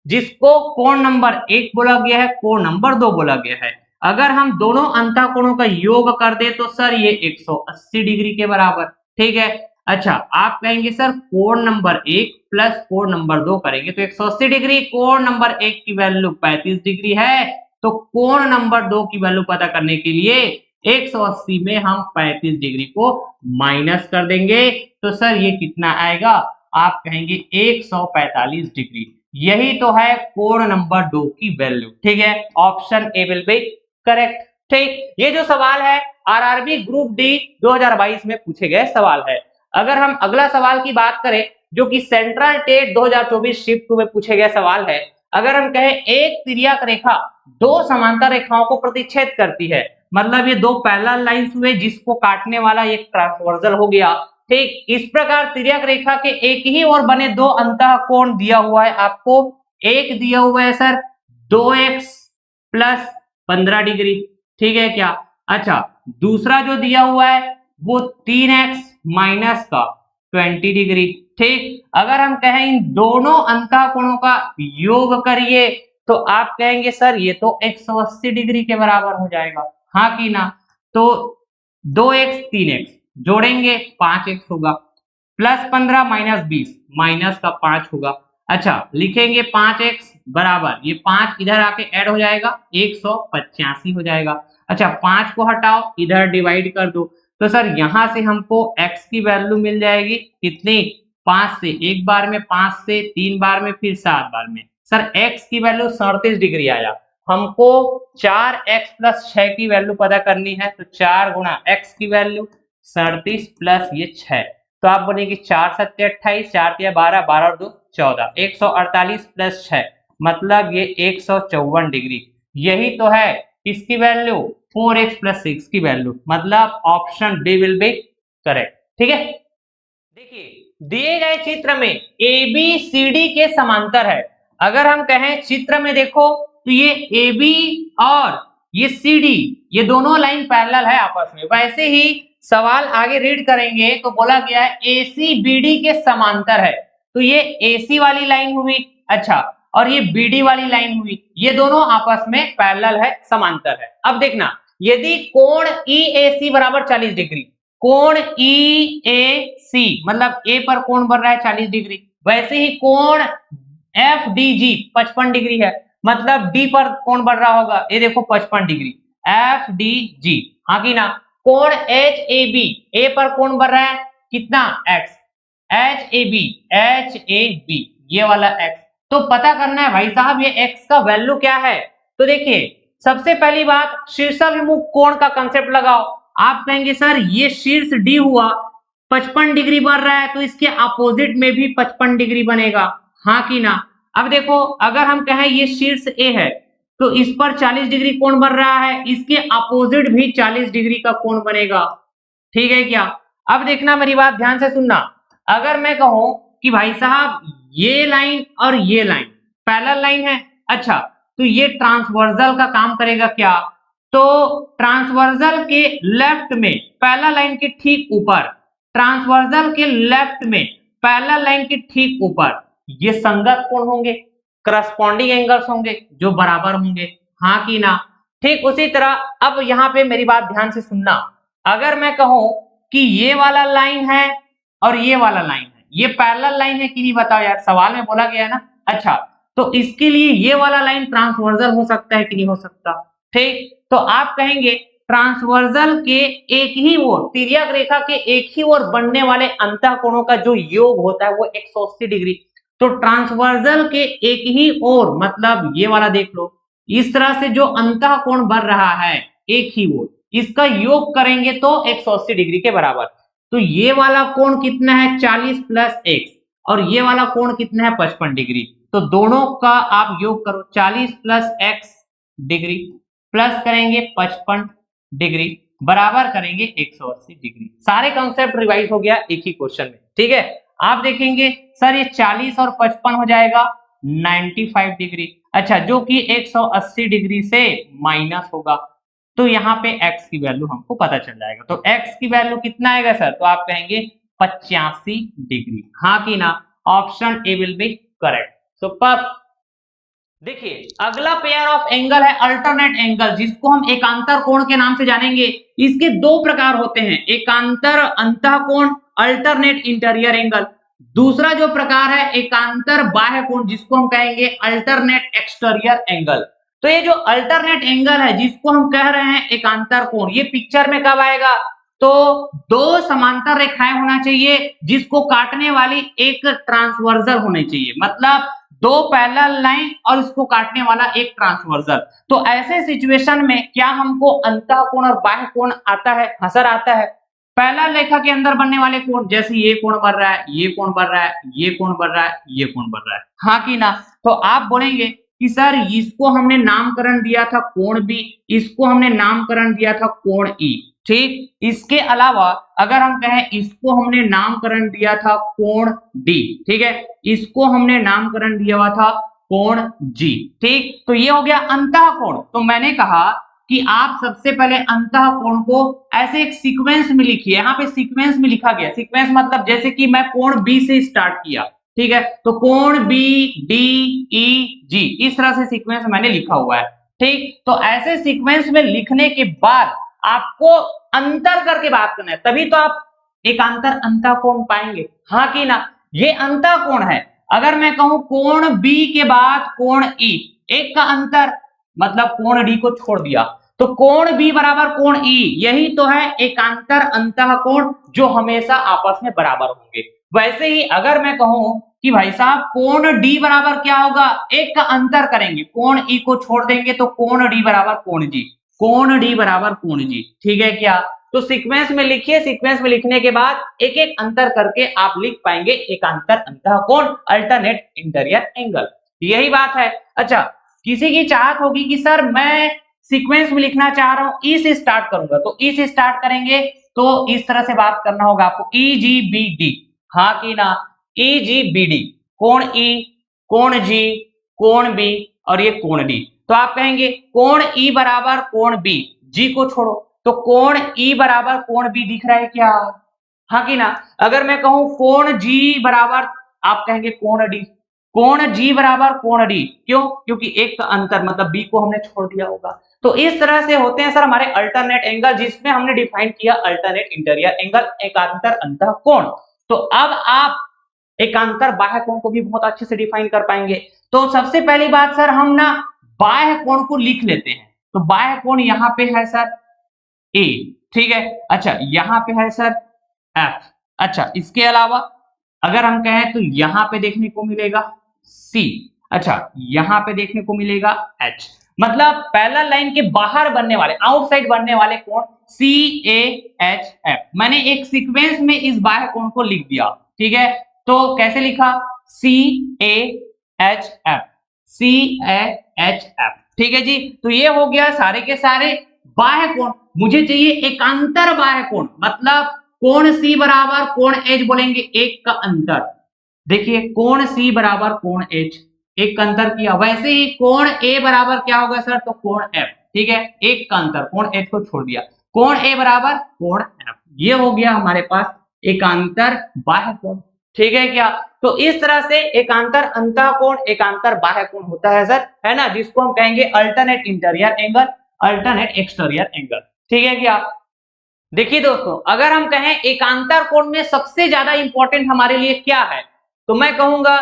जिसको कोण नंबर 1 बोला गया है, कोण नंबर 2 बोला गया है। अगर हम दोनों अंतः कोणों का योग कर दे तो सर ये 180 डिग्री के बराबर। ठीक है, अच्छा आप कहेंगे सर कोण नंबर 1 प्लस कोण नंबर 2 करेंगे तो 180 डिग्री, कोण नंबर 1 की वैल्यू 35 डिग्री है, तो कोण नंबर 2 की वैल्यू पता करने के लिए 180 में हम 35 डिग्री को माइनस कर देंगे तो सर ये कितना आएगा? आप कहेंगे 145 डिग्री। यही तो है कोण नंबर 2 की वैल्यू। ठीक है, option A will be correct. ठीक, ये जो सवाल है आरआरबी ग्रुप डी 2022 में पूछे गए सवाल है। अगर हम अगला सवाल की बात करें जो कि सेंट्रल टेट 2024 शिफ्ट 2 में पूछे गए सवाल है, अगर हम कहें एक तिर्यक रेखा दो समांतर रेखाओं को प्रतिच्छेद करती है, मतलब ये दो पैरेलल लाइंस हुए जिसको काटने वाला एक ट्रांसवर्सल हो गया। ठीक, इस प्रकार तिर्यक रेखा के एक ही ओर बने दो अंतः कोण दिया हुआ है आपको। एक दिया हुआ है सर 2x प्लस 15 डिग्री, ठीक है क्या? अच्छा दूसरा जो दिया हुआ है वो 3x माइनस का 20 डिग्री। ठीक, अगर हम कहें इन दोनों अंतःकोणों का योग करिए तो आप कहेंगे सर ये तो 180 डिग्री के बराबर हो जाएगा, हाँ कि ना? तो 2x 3x जोड़ेंगे 5x होगा, प्लस 15 माइनस 20 माइनस का 5 होगा। अच्छा, लिखेंगे 5x बराबर ये 5 इधर आके ऐड हो जाएगा 185 हो जाएगा। अच्छा, 5 को हटाओ, इधर डिवाइड कर दो, तो सर यहाँ से हमको x की वैल्यू मिल जाएगी कितनी? 5 से एक बार में, 5 से 3 बार में, फिर 7 बार में। सर x की वैल्यू 37 डिग्री आया। हमको 4x प्लस 6 की वैल्यू पता करनी है, तो 4 गुणा x की वैल्यू 37 प्लस ये 6, तो आप बोलेंगे 4 सत्ते 28, 4 तिया 12, 12 और 2 14, 148 प्लस 6 मतलब ये 154 डिग्री। यही तो है इसकी वैल्यू 4x प्लस 6 की वैल्यू, मतलब option D will be correct. ठीक है, देखिए दिए गए चित्र में ABCD के समांतर है। अगर हम कहें चित्र में देखो तो ये AB और ये CD ये दोनों लाइन पैरेलल है आपस में। वैसे ही सवाल आगे रीड करेंगे तो बोला गया है ACBD के समांतर है, तो ये AC वाली लाइन हुई, अच्छा, और ये BD वाली लाइन हुई, ये दोनों आपस में पैरेलल है, समांतर है। अब देखना, यदि कोण EAC बराबर 40 डिग्री, कोण EAC मतलब A पर कोण बन रहा है 40 डिग्री, वैसे ही कोण FDG 55 डिग्री है, मतलब D पर कोण बढ़ रहा होगा, ये देखो 55 डिग्री FDG, हाँ कि ना? कोण HAB, A पर कोण बढ़ रहा है कितना? X, HAB ये वाला X, तो पता करना है भाई साहब ये X का वैल्यू क्या है। तो देखिए सबसे पहली बात शीर्षाभिमुख कोण का कंसेप्ट लगाओ। आप कहेंगे सर ये शीर्ष D हुआ 55 डिग्री बढ़ रहा है, तो इसके अपोजिट में भी 55 डिग्री बनेगा, हाँ कि ना? अब देखो अगर हम कहें ये शीर्ष A है तो इस पर 40 डिग्री कोण बन रहा है, इसके अपोजिट भी 40 डिग्री का कोण बनेगा, ठीक है क्या? अब देखना, मेरी बात ध्यान से सुनना, अगर मैं कहूं कि भाई साहब ये लाइन और ये लाइन पैरेलल लाइन है, अच्छा, तो ये ट्रांसवर्सल का काम करेगा क्या? तो ट्रांसवर्सल के लेफ्ट में पैरेलल लाइन के ठीक ऊपर, ट्रांसवर्सल के लेफ्ट में पैरेलल लाइन के ठीक ऊपर ये संगत कोण होंगे, करस्पॉन्डिंग एंगल्स होंगे जो बराबर होंगे, हाँ कि ना? ठीक उसी तरह अब यहाँ पे मेरी बात ध्यान से सुनना, अगर मैं कहूं कि ये वाला लाइन है और ये वाला लाइन है, ये पैरेलल लाइन है कि नहीं बताओ यार, सवाल में बोला गया है ना। अच्छा, तो इसके लिए ये वाला लाइन ट्रांसवर्सल हो सकता है कि नहीं हो सकता? ठीक, तो आप कहेंगे ट्रांसवर्सल के एक ही ओर, तिर्यक रेखा के एक ही ओर बनने वाले अंतःकोणों का जो योग होता है वो 180 डिग्री। तो ट्रांसवर्सल के एक ही ओर मतलब ये वाला देख लो, इस तरह से जो अंतःकोण बन रहा है एक ही ओर, इसका योग करेंगे तो 180 डिग्री के बराबर। तो ये वाला कोण कितना है? 40 प्लस x, और ये वाला कोण कितना है? 55 डिग्री। तो दोनों का आप योग करो, 40 प्लस x डिग्री प्लस करेंगे 55 डिग्री बराबर करेंगे 180 डिग्री। सारे कॉन्सेप्ट रिवाइज हो गया एक ही क्वेश्चन में, ठीक है? आप देखेंगे सर ये 40 और 55 हो जाएगा 95 डिग्री, अच्छा, जो कि 180 डिग्री से माइनस होगा, तो यहाँ पे x की वैल्यू हमको पता चल जाएगा। तो x की वैल्यू कितना आएगा सर? तो आप कहेंगे 85 डिग्री, हाँ कि ना? Option A will be correct. Super. देखिए अगला पेयर ऑफ एंगल है अल्टरनेट एंगल, जिसको हम एकांतर कोण के नाम से जानेंगे। इसके दो प्रकार होते हैं, एकांतर अंतःकोण अल्टरनेट इंटीरियर एंगल, दूसरा जो प्रकार है एकांतर बाह्य कोण, जिसको हम कहेंगे अल्टरनेट एक्सटीरियर एंगल। तो ये जो अल्टरनेट एंगल है जिसको हम कह रहे हैं एकांतर कोण, ये पिक्चर में कब आएगा? तो दो समांतर रेखाएं होना चाहिए जिसको काटने वाली एक ट्रांसवर्सल होनी चाहिए, मतलब दो पैरेलल लाइन और इसको काटने वाला एक ट्रांसवर्सल। तो ऐसे सिचुएशन में क्या हमको अंतःकोण और बाह्य कोण आता है? हाँ सर आता है। पैरेलल रेखा के अंदर बनने वाले कोण, जैसे ये कोण बन रहा है, ये कोण बन रहा है, ये कोण बन रहा है, ये कोण बन रहा है, हाँ कि ना? तो आप बोलेंगे कि सर इसको हमने नामकरण दिया था कोण बी, इसको हमने नामकरण दिया था कोण ई, ठीक। इसके अलावा अगर हम कहें इसको हमने नामकरण दिया था कोण डी, ठीक है, इसको हमने नामकरण दिया हुआ था कोण जी, ठीक। तो ये हो गया अंतःकोण। तो मैंने कहा कि आप सबसे पहले अंतः कोण को ऐसे एक सीक्वेंस में लिखिए। यहाँ पे सीक्वेंस में लिखा गया, सीक्वेंस मतलब जैसे कि मैं कोण बी से स्टार्ट किया, ठीक है, तो कोण बी डी ई जी, इस तरह से सीक्वेंस मैंने लिखा हुआ है, ठीक। तो ऐसे सीक्वेंस में लिखने के बाद आपको अंतर करके बात करना है, तभी तो आप एकांतर अंतः कोण पाएंगे, हाँ कि ना। ये अंतः कोण है। अगर मैं कहूं कोण बी के बाद कोण ई, एक का अंतर मतलब कोण डी को छोड़ दिया, तो कोण बी बराबर कोण ई, यही तो है एकांतर अंतः कोण जो हमेशा आपस में बराबर होंगे। वैसे ही अगर मैं कहूं कि भाई साहब कोण डी बराबर क्या होगा, एक का अंतर करेंगे, कोण ई को छोड़ देंगे तो कोण डी बराबर कोण जी, कोण डी बराबर कोण जी, ठीक है क्या। तो सीक्वेंस में लिखिए, सीक्वेंस में लिखने के बाद एक एक अंतर करके आप लिख पाएंगे एकांतर अंतः कोण, अल्टरनेट इंटीरियर एंगल, यही बात है। अच्छा, किसी की चाहत होगी कि सर मैं सीक्वेंस में लिखना चाह रहा हूं, ई से स्टार्ट करूंगा, तो ई से स्टार्ट करेंगे तो इस तरह से बात करना होगा आपको, ई जी बी डी, हाँ कि ना, ई जी बी डी, कोण ई, कोण जी, कोण बी और ये कोण डी। तो आप कहेंगे कोण ई बराबर कोण बी, जी को छोड़ो, तो कोण ई बराबर कोण बी दिख रहा है क्या, हाँ कि ना। अगर मैं कहूं कोण जी बराबर, आप कहेंगे कोण डी, कोण जी बराबर कोण डी, क्यों, क्योंकि एक का अंतर मतलब बी को हमने छोड़ दिया होगा। तो इस तरह से होते हैं सर हमारे अल्टरनेट एंगल, जिसमें हमने डिफाइन किया अल्टरनेट इंटीरियर एंगल, एकांतर अंतः कोण। तो अब आप एकांतर बाह्य कोण को भी बहुत अच्छे से डिफाइन कर पाएंगे। तो सबसे पहली बात सर हम ना बाह्य कोण को लिख लेते हैं। तो बाह्य कोण यहाँ पे है सर ए, ठीक है। अच्छा, यहाँ पे है सर एफ। अच्छा, इसके अलावा अगर हम कहें तो यहाँ पे देखने को मिलेगा सी। अच्छा, यहाँ पे देखने को मिलेगा एच। मतलब पहला लाइन के बाहर बनने वाले, आउटसाइड बनने वाले कोण सी ए एच एफ। मैंने एक सीक्वेंस में इस बाह्य कोण को लिख दिया, ठीक है। तो कैसे लिखा, C A H F, C A H F, ठीक है जी। तो ये हो गया सारे के सारे बाह्य कोण। मुझे चाहिए एकांतर बाह्य कोण, मतलब कोण सी बराबर कोण एच बोलेंगे, एक का अंतर। देखिए कोण सी बराबर कोण एच, एक का अंतर किया। वैसे ही कोण ए बराबर क्या होगा सर, तो कोण एफ, ठीक है, एक का अंतर, कोण एच को छोड़ दिया, कोण ए बराबर कोण एफ। ये हो गया हमारे पास एकांतर बाह्य कोण, ठीक है क्या। तो इस तरह से एकांतर अंतः कोण, एकांतर बाह्य कोण होता है सर, है ना, जिसको हम कहेंगे alternate interior angle, alternate exterior angle, ठीक है क्या। देखिए दोस्तों, अगर हम कहें एकांतर कोण में सबसे ज्यादा इंपॉर्टेंट हमारे लिए क्या है, तो मैं कहूंगा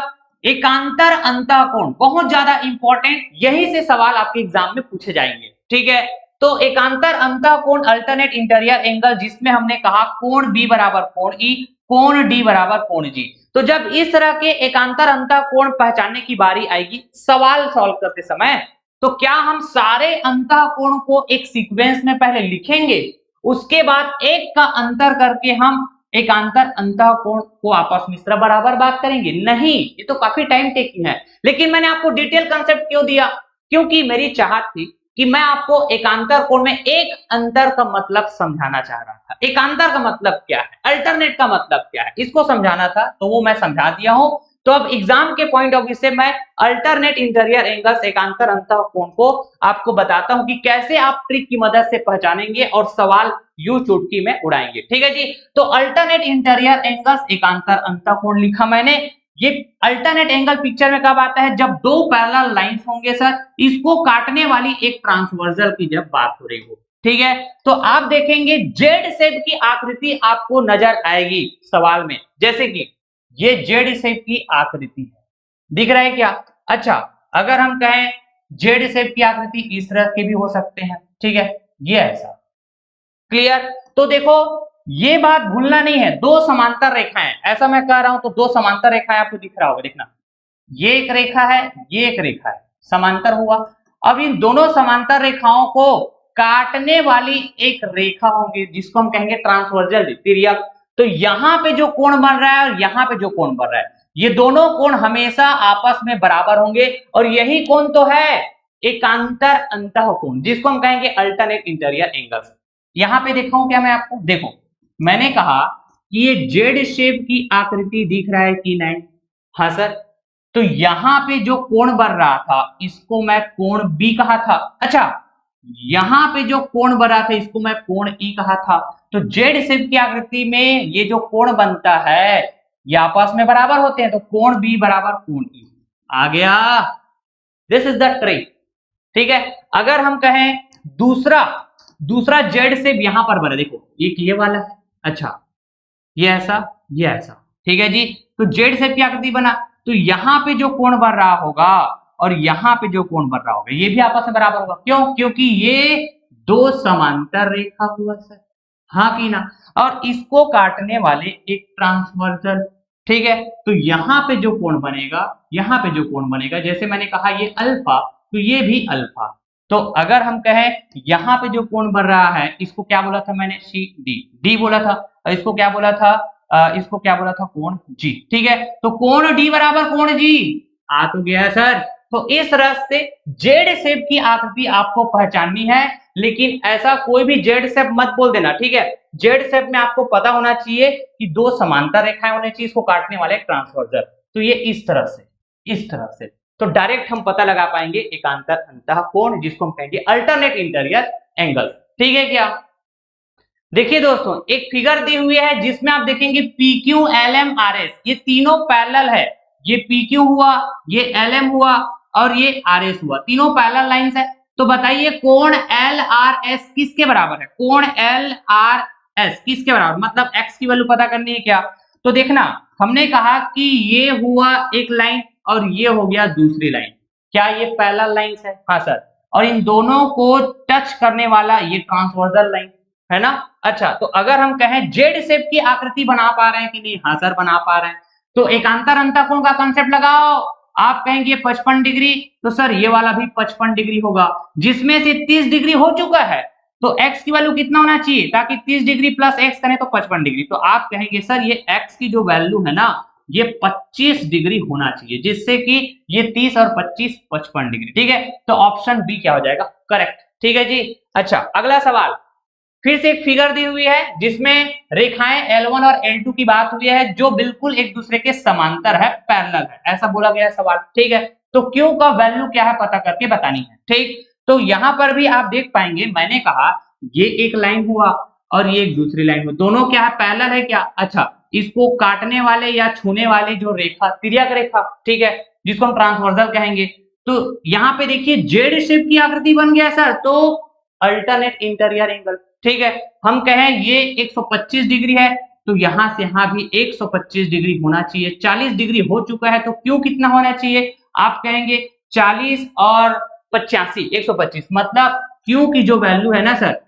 एकांतर अंतः कोण बहुत ज्यादा इंपॉर्टेंट, यही से सवाल आपके एग्जाम में पूछे जाएंगे, ठीक है। तो एकांतर अंतः कोण अल्टरनेट इंटीरियर एंगल, जिसमें हमने कहा कोण बी बराबर कोण ई, कोण डी बराबर कोण जी। तो जब इस तरह के एकांतर अंतः कोण पहचानने की बारी आएगी सवाल सॉल्व करते समय, तो क्या हम सारे अंतः कोण को एक सीक्वेंस में पहले लिखेंगे, उसके बाद एक का अंतर करके हम एकांतर अंतः कोण को आपस में इस तरह बराबर बात करेंगे? नहीं, ये तो काफी टाइम टेकिंग है। लेकिन मैंने आपको डिटेल कंसेप्ट क्यों दिया, क्योंकि मेरी चाहत थी कि मैं आपको एकांतर कोण में एक अंतर का मतलब समझाना चाह रहा था। एकांतर का मतलब क्या है, अल्टरनेट का मतलब क्या है, इसको समझाना था, तो वो मैं समझा दिया हूं। तो अब एग्जाम के पॉइंट ऑफ व्यू से मैं अल्टरनेट इंटीरियर एंगल्स, एकांतर अंतः कोण को आपको बताता हूं कि कैसे आप ट्रिक की मदद से पहचानेंगे और सवाल यूं चुटकी में उड़ाएंगे, ठीक है जी। तो अल्टरनेट इंटीरियर एंगल्स, एकांतर अंतः कोण लिखा मैंने। ये अल्टरनेट एंगल पिक्चर में कब आता है, जब दो पैरेलल लाइंस होंगे सर, इसको काटने वाली एक ट्रांसवर्सल की जब बात हो रही हो, ठीक है। तो आप देखेंगे जेड शेप की आकृति आपको नजर आएगी सवाल में, जैसे कि ये जेड शेप की आकृति है, दिख रहा है क्या। अच्छा, अगर हम कहें जेड शेप की आकृति इस तरह के भी हो सकते हैं, ठीक है, ये ऐसा, क्लियर। तो देखो ये बात भूलना नहीं है, दो समांतर रेखाएं, ऐसा मैं कह रहा हूं तो दो समांतर रेखाएं आपको दिख रहा होगा, देखना ये एक रेखा है, ये एक रेखा है, समांतर हुआ। अब इन दोनों समांतर रेखाओं को काटने वाली एक रेखा होगी जिसको हम कहेंगे ट्रांसवर्सल तिर्यक। तो यहाँ पे जो कोण बन रहा है और यहाँ पे जो कोण बन रहा है, ये दोनों कोण हमेशा आपस में बराबर होंगे, और यही कोण तो है एकांतर अंतः कोण, जिसको हम कहेंगे अल्टरनेट इंटीरियर एंगल्स। यहाँ पे दिखाऊं क्या मैं आपको, देखो मैंने कहा कि ये जेड शेप की आकृति दिख रहा है कि नहीं, हाँ सर। तो यहां पे जो कोण बन रहा था इसको मैं कोण बी कहा था। अच्छा, यहां पे जो कोण बना था इसको मैं कोण ई कहा था। तो जेड शेप की आकृति में ये जो कोण बनता है ये आपस में बराबर होते हैं, तो कोण बी बराबर कोण ई आ गया। This is the trick. ठीक है, अगर हम कहें दूसरा दूसरा जेड शेप यहां पर बना, देखो एक ये वाला है, अच्छा ये ऐसा, ये ऐसा, ठीक है जी। तो जेड शेप की आकृति बना, तो यहां पे जो कोण बन रहा होगा और यहां पे जो कोण बन रहा होगा ये भी आपस में बराबर होगा। क्यों? क्योंकि ये दो समांतर रेखा हुआ सर, हाँ कि ना। और इसको काटने वाले एक ट्रांसवर्सल, ठीक है। तो यहाँ पे जो कोण बनेगा, यहाँ पे जो कोण बनेगा, जैसे मैंने कहा ये अल्फा, तो ये भी अल्फा। तो अगर हम कहें यहाँ पे जो कोण बन रहा है इसको क्या बोला था मैंने, सी डी, डी बोला था। और इसको क्या बोला था, इसको क्या बोला था, कोण जी, ठीक है। तो कोण डी बराबर कोण जी आ तो गया सर। तो इस तरह से जेड शेप की आकृति आपको पहचाननी है, लेकिन ऐसा कोई भी जेड शेप मत बोल देना, ठीक है। जेड शेप में आपको पता होना चाहिए कि दो समांतर रेखाएं होनी चाहिए, इसको काटने वाले ट्रांसवर्जल। तो ये इस तरह से, इस तरह से तो डायरेक्ट हम पता लगा पाएंगे एकांतर अंतः कोण, जिसको हम कहेंगे अल्टरनेट इंटीरियर एंगल, ठीक है क्या। देखिए दोस्तों, एक फिगर दी हुई है जिसमें आप देखेंगे P Q L M R S, ये तीनों पैरेलल है। ये पी क्यू हुआ, ये एल एम हुआ और ये आर एस हुआ, तीनों पैरेलल लाइंस है। तो बताइए कोण एल आर एस किसके बराबर है, कोण एल आर एस किसके बराबर, मतलब एक्स की वैल्यू पता करनी है क्या। तो देखना, हमने कहा कि ये हुआ एक लाइन और ये हो गया दूसरी लाइन, क्या ये पैरेलल लाइंस है, हाँ सर। और इन दोनों को टच करने वाला ये ट्रांसवर्सल लाइन है ना। अच्छा, तो अगर हम कहें जेड शेप की आकृति बना पा रहे हैं कि नहीं, हाँ सर बना पा रहे हैं। तो एकांतर अंतःकोण का कांसेप्ट लगाओ। आप कहेंगे 55 डिग्री, तो सर ये वाला भी 55 डिग्री होगा, जिसमें से 30 डिग्री हो चुका है। तो x की वैल्यू कितना होना चाहिए, ताकि 30 डिग्री प्लस x करें तो 55 डिग्री। तो आप कहेंगे सर ये x की जो वैल्यू है ना ये 25 डिग्री होना चाहिए, जिससे कि ये 30 और 25 55 डिग्री, ठीक है। तो ऑप्शन बी क्या हो जाएगा, करेक्ट, ठीक है जी। अच्छा, अगला सवाल, फिर से एक फिगर दी हुई है जिसमें रेखाएं L1 और L2 की बात हुई है, जो बिल्कुल एक दूसरे के समांतर है, पैरेलल है, ऐसा बोला गया सवाल, ठीक है। तो Q का वैल्यू क्या है पता करके बतानी है, ठीक। तो यहां पर भी आप देख पाएंगे, मैंने कहा ये एक लाइन हुआ और ये एक दूसरी लाइन हुआ, दोनों क्या है, पैरेलल है क्या। अच्छा, इसको काटने वाले या छूने वाले जो रेखा, तिर्यक रेखा, ठीक है, जिसको हम ट्रांसवर्सल कहेंगे। तो यहाँ पे देखिए जेड शेप की आकृति बन गया सर, तो अल्टरनेट इंटीरियर एंगल, ठीक है। हम कहें ये 125 डिग्री है, तो यहां से यहां भी 125 डिग्री होना चाहिए, 40 डिग्री हो चुका है, तो क्यों कितना होना चाहिए, आप कहेंगे 40 और 85 125, मतलब क्यू की जो वैल्यू है ना सर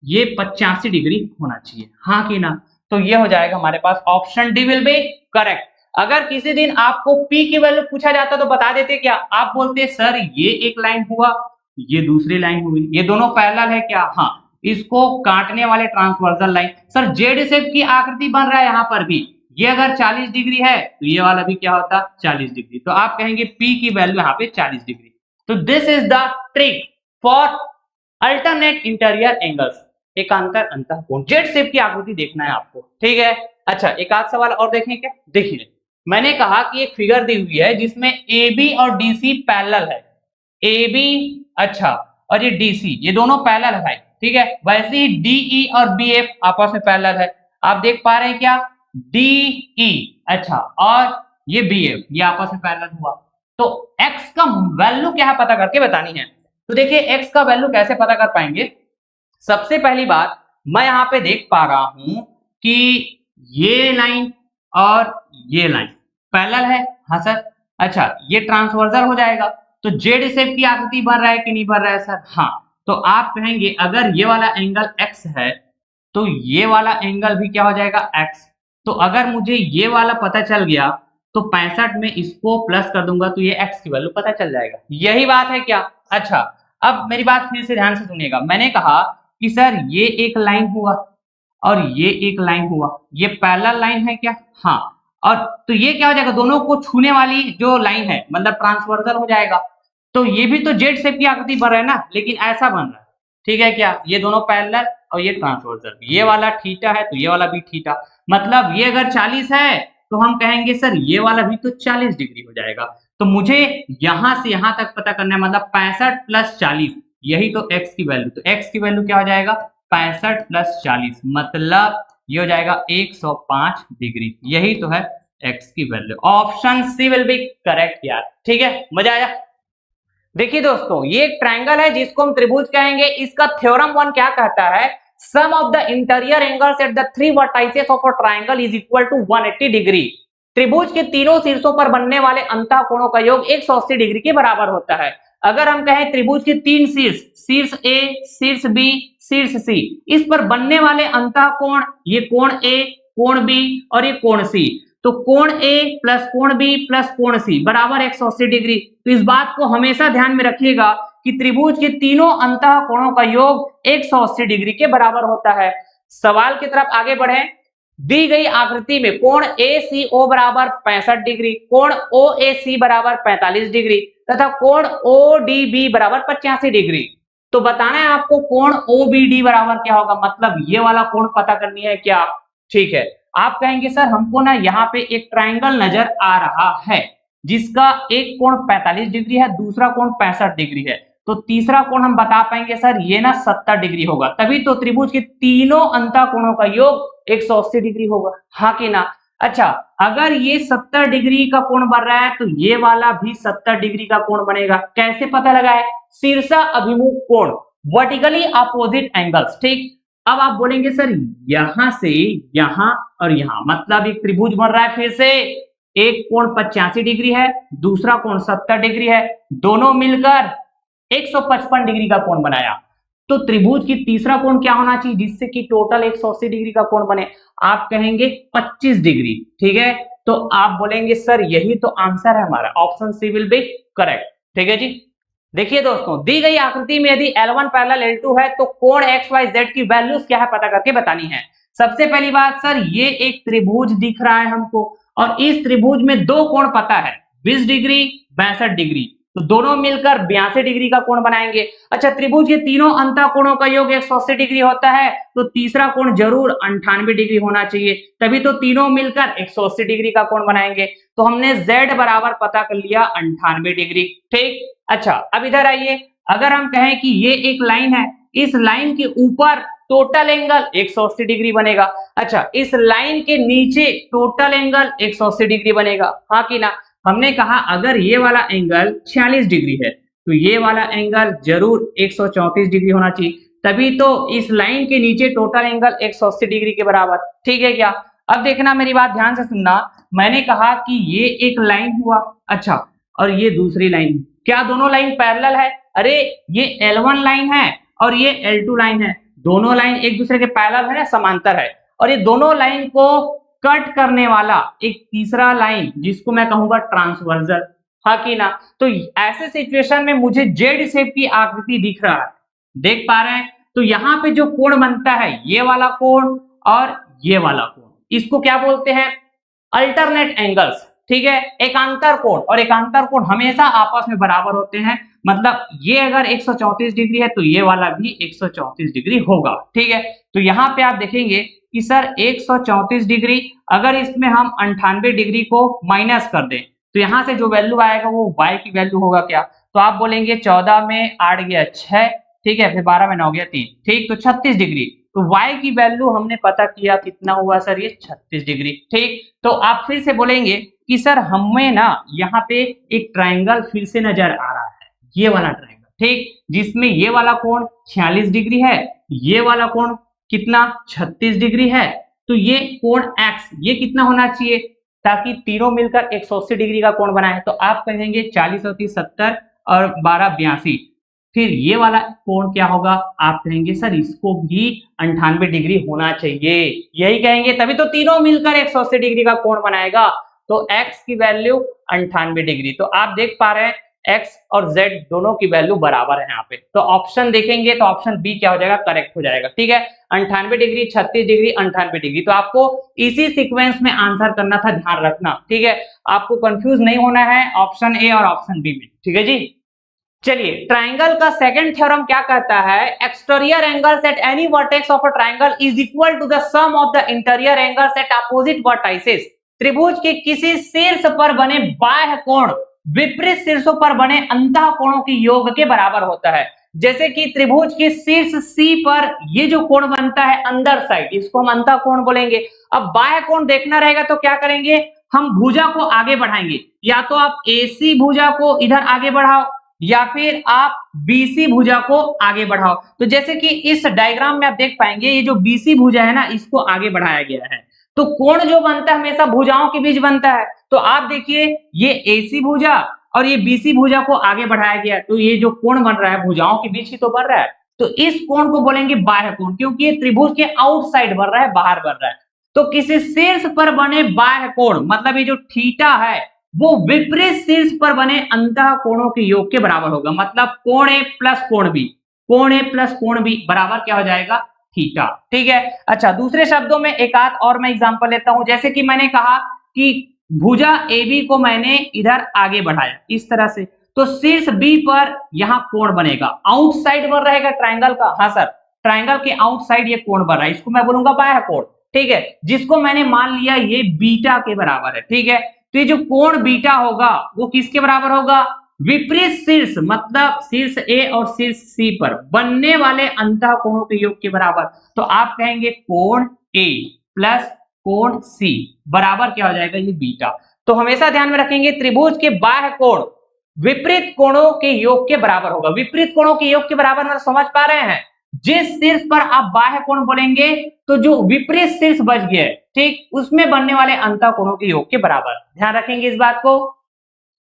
ये 85 डिग्री होना चाहिए, हाँ कि ना। तो ये हो जाएगा हमारे पास option D will be correct. अगर किसी दिन आपको P की वैल्यू पूछा जाता तो बता देते क्या, आप बोलते सर ये एक लाइन हुआ, ये दूसरी लाइन हुई, ये दोनों पैरेलल है क्या, हाँ। इसको काटने वाले transversal line, sir Z shape की आकृति बन रहा है यहाँ पर भी, ये अगर 40 डिग्री है तो ये वाला भी क्या होता, 40 डिग्री। तो आप कहेंगे P की वैल्यू यहाँ पे 40 डिग्री। तो this is the trick for alternate interior angles, एकांतर अंतःकोण, जेड शेप की आकृति देखना है आपको, ठीक है। अच्छा, एक आध सवाल और देखें क्या, देखिए मैंने कहा कि एक फिगर दी हुई है जिसमें AB और DC पैरेलल है, AB, अच्छा, और ये DC, ये दोनों पैरेलल है भाई, ठीक है। वैसे ही DE और BF आपस में पैरेलल है, आप देख पा रहे हैं क्या, DE, अच्छा, और ये BF, ये आपस में पैरेलल हुआ। तो X का वैल्यू क्या है पता करके बतानी है। तो देखिए X का वैल्यू कैसे पता कर पाएंगे, सबसे पहली बात मैं यहाँ पे देख पा रहा हूं कि ये लाइन और ये लाइन पैरेलल है, हाँ सर। अच्छा, ये ट्रांसवर्सल हो जाएगा, तो जेड शेप की आकृति बन रहा है कि नहीं बन रहा है सर, हाँ। तो आप कहेंगे अगर ये वाला एंगल x है तो ये वाला एंगल भी क्या हो जाएगा, x। तो अगर मुझे ये वाला पता चल गया तो 65 में इसको प्लस कर दूंगा तो ये x की वैल्यू पता चल जाएगा, यही बात है क्या। अच्छा, अब मेरी बात फिर से ध्यान से सुनिएगा, मैंने कहा कि सर ये एक लाइन हुआ और ये एक लाइन हुआ, ये पैरेलल लाइन है क्या, हाँ। और तो ये क्या हो जाएगा, दोनों को छूने वाली जो लाइन है मतलब ट्रांसवर्सल हो जाएगा। तो ये भी तो जेड शेप की आकृति बन रहा है ना, लेकिन ऐसा बन रहा है, ठीक है क्या, ये दोनों पैरेलल और ये ट्रांसवर्सल, ये वाला थीटा है तो ये वाला भी थीटा, मतलब ये अगर 40 है तो हम कहेंगे सर ये वाला भी तो 40 डिग्री हो जाएगा। तो मुझे यहां से यहां तक पता करना है, मतलब 65 प्लस 40, यही तो x की वैल्यू, तो x की वैल्यू क्या हो जाएगा 65 प्लस 40, मतलब ये हो जाएगा 105 डिग्री, यही तो है x की value. Option C will be correct यार, ठीक है, मजा आया। देखिए दोस्तों, ये एक ट्रायंगल है जिसको हम त्रिभुज कहेंगे। इसका थ्योरम 1 क्या कहता है, sum of the interior angles at the three vertices of a triangle is equal to 180 degree. त्रिभुज के तीनों शीर्षों पर बनने वाले अंतः कोणों का योग 180 डिग्री के बराबर होता है। अगर हम कहें त्रिभुज के तीन शीर्ष, शीर्ष ए, शीर्ष बी, शीर्ष सी, इस पर बनने वाले अंतः कोण, ये कोण ए, कोण बी और ये कोण सी, तो कोण ए प्लस कोण बी प्लस कोण सी बराबर 180 डिग्री। तो इस बात को हमेशा ध्यान में रखिएगा कि त्रिभुज के तीनों अंतः कोणों का योग 180 डिग्री के बराबर होता है। सवाल की तरफ आगे बढ़े। दी गई आकृति में कोण ACO बराबर 65 डिग्री, कोण OAC बराबर 45 डिग्री तथा कोण ODB बराबर 85 डिग्री। तो बताना है आपको कोण OBD बराबर क्या होगा, मतलब ये वाला कोण पता करनी है क्या। ठीक है, आप कहेंगे सर हमको ना यहाँ पे एक ट्रायंगल नजर आ रहा है जिसका एक कोण 45 डिग्री है, दूसरा कोण 65 डिग्री है, तो तीसरा कोण हम बता पाएंगे सर ये ना 70 डिग्री होगा, तभी तो त्रिभुज के तीनों अंतः कोणों का योग 180 डिग्री होगा, हाँ कि ना। अच्छा, अगर ये 70 डिग्री का कोण बन रहा है तो ये वाला भी 70 डिग्री का कोण बनेगा। कैसे पता लगा है, शीर्ष अभिमुख कोण, वर्टिकली अपोजिट एंगल्स। ठीक, अब आप बोलेंगे सर यहां से यहां और यहां, मतलब एक त्रिभुज बन रहा है फिर से, एक कोण 85 डिग्री है, दूसरा कोण 70 डिग्री है, दोनों मिलकर 155 डिग्री का कोण बनाया। तो त्रिभुज की तीसरा कोण क्या होना चाहिए जिससे कि टोटल 180 डिग्री का कोण बने, आप कहेंगे 25 डिग्री। ठीक है, तो आप बोलेंगे सर यही तो आंसर है हमारा, option C will be correct. ठीक है जी। देखिए दोस्तों, दी गई आकृति में यदि L1 पैरेलल L2 है तो कोण XYZ की वैल्यूज क्या है पता करके बतानी है। सबसे पहली बात सर, ये एक त्रिभुज दिख रहा है हमको और इस त्रिभुज में दो कोण पता है, 20 डिग्री 62 डिग्री, तो दोनों मिलकर 82 डिग्री का कोण बनाएंगे। अच्छा, त्रिभुज के तीनों अंतः कोणों का योग 180 डिग्री होता है, तो तीसरा कोण जरूर 98 डिग्री होना चाहिए, तभी तो तीनों मिलकर 180 डिग्री का कोण बनाएंगे। तो हमने Z बराबर पता कर लिया 98 डिग्री। ठीक, अच्छा अब इधर आइए, अगर हम कहें कि ये एक लाइन है, इस लाइन के ऊपर टोटल एंगल 180 डिग्री बनेगा। अच्छा, इस लाइन के नीचे टोटल एंगल 180 डिग्री बनेगा, हाँ कि ना। हमने कहा अगर ये वाला एंगल 46 डिग्री है तो ये वाला एंगल जरूर 134 डिग्री होना चाहिए, तभी तो इस लाइन के नीचे टोटल एंगल 180 डिग्री के बराबर। ठीक है क्या। अब देखना, मेरी बात ध्यान से सुनना, मैंने कहा कि ये एक लाइन हुआ, अच्छा, और ये दूसरी लाइन, क्या दोनों लाइन पैरेलल है? अरे ये L1 लाइन है और ये L2 लाइन है, दोनों लाइन एक दूसरे के पैरेलल है ना, समांतर है, और ये दोनों लाइन को कट करने वाला एक तीसरा लाइन जिसको मैं कहूंगा ट्रांसवर्सल, हाँ कि ना। तो ऐसे सिचुएशन में मुझे जेड शेप की आकृति दिख रहा है, देख पा रहे हैं, तो यहाँ पे जो कोण बनता है ये वाला कोण और ये वाला कोण, इसको क्या बोलते हैं, अल्टरनेट एंगल्स। ठीक है, एकांतर कोण, और एकांतर कोण हमेशा आपस में बराबर होते हैं, मतलब ये अगर 134 डिग्री है तो ये वाला भी 134 डिग्री होगा। ठीक है, तो यहाँ पे आप देखेंगे कि सर 134 डिग्री, अगर इसमें हम 98 डिग्री को माइनस कर दें तो यहाँ से जो वैल्यू आएगा वो y की वैल्यू होगा क्या, तो आप बोलेंगे 14 में 8 गया 6, ठीक है, फिर 12 में 9 गया 3, ठीक, तो 36 डिग्री। तो y की वैल्यू हमने पता किया कितना हुआ सर, ये 36 डिग्री। ठीक, तो आप फिर से बोलेंगे कि सर हमें ना यहाँ पे एक ट्रायंगल फिर से नजर आ रहा है, ये वाला ट्रायंगल, ठीक, जिसमें ये वाला कोण 46 डिग्री है, ये वाला कोण कितना 36 डिग्री है, तो ये कोण x ये कितना होना चाहिए ताकि तीनों मिलकर 180 डिग्री का कोण बनाए, तो आप कहेंगे 40 और 30 70 और 12 82, फिर ये वाला कोण क्या होगा, आप कहेंगे सर इसको भी 98 डिग्री होना चाहिए, यही कहेंगे, तभी तो तीनों मिलकर 180 डिग्री का कोण बनाएगा। तो x की वैल्यू 98 डिग्री, तो आप देख पा रहे हैं x और z दोनों की वैल्यू बराबर है यहाँ पे, तो ऑप्शन देखेंगे तो ऑप्शन बी क्या हो जाएगा, करेक्ट हो जाएगा। ठीक है, 98 डिग्री 36 डिग्री 98 डिग्री, तो आपको इसी सीक्वेंस में आंसर करना था, ध्यान रखना। ठीक है, आपको कंफ्यूज नहीं होना है ऑप्शन ए और ऑप्शन बी में। ठीक है जी। चलिए, ट्रायंगल का सेकंड थ्योरम क्या कहता है, exterior angles at any vertex of a triangle is equal to the sum of the interior angles at opposite vertices. त्रिभुज के किसी शीर्ष पर बने बाह्य कोण विपरीत शीर्षों पर बने अंतः कोणों के योग के बराबर होता है। जैसे कि त्रिभुज के शीर्ष सी पर ये जो कोण बनता है अंदर साइड, इसको हम अंतः कोण बोलेंगे। अब बाह्य कोण देखना रहेगा तो क्या करेंगे, हम भुजा को आगे बढ़ाएंगे, या तो आप AC भुजा को इधर आगे बढ़ाओ या फिर आप BC भुजा को आगे बढ़ाओ। तो जैसे कि इस डायग्राम में आप देख पाएंगे ये जो BC भुजा है ना, इसको आगे बढ़ाया गया है। तो कोण जो बनता है हमेशा भुजाओं के बीच बनता है। तो आप देखिए ये AC भुजा और ये BC भुजा को आगे बढ़ाया गया, तो ये जो कोण बन रहा है भुजाओं के बीच ही तो बन रहा है। तो इस कोण को बोलेंगे बाह्य कोण, क्योंकि ये त्रिभुज के आउटसाइड बन रहा है, बाहर बन रहा है। तो किसी शीर्ष पर बने बाह्य कोण, मतलब ये जो थीटा है वो विपरीत शीर्ष पर बने अंतः कोणों के योग के बराबर होगा। मतलब कोण A प्लस कोण B, कोण A प्लस कोण B बराबर क्या हो जाएगा, थीटा। ठीक है। अच्छा, दूसरे शब्दों में एक आध और मैं एग्जांपल लेता हूं। जैसे कि मैंने कहा कि भुजा AB को मैंने इधर आगे बढ़ाया इस तरह से, तो शीर्ष B पर यहां कोण बनेगा, आउटसाइड बन रहेगा ट्रायंगल का। हाँ सर, ट्रायंगल के आउटसाइड ये कोण बन रहा है, इसको मैं बोलूंगा बाह्य कोण। ठीक है, जिसको मैंने मान लिया ये बीटा के बराबर है। ठीक है, तो ये जो कोण बीटा होगा वो किसके बराबर होगा, विपरीत शीर्ष, मतलब शीर्ष A और शीर्ष C पर बनने वाले अंतः कोणों के योग के बराबर। तो आप कहेंगे कोण A प्लस कोण C बराबर क्या हो जाएगा, ये बीटा। तो हमेशा ध्यान में रखेंगे त्रिभुज के बाह्य कोण विपरीत कोणों के योग के बराबर होगा। विपरीत कोणों के योग के बराबर मतलब समझ पा रहे हैं, जिस शीर्ष पर आप बाह्य कोण बोलेंगे तो जो विपरीत शीर्ष बच गया है, ठीक, उसमें बनने वाले अंतः कोणों के योग के बराबर। ध्यान रखेंगे इस बात को।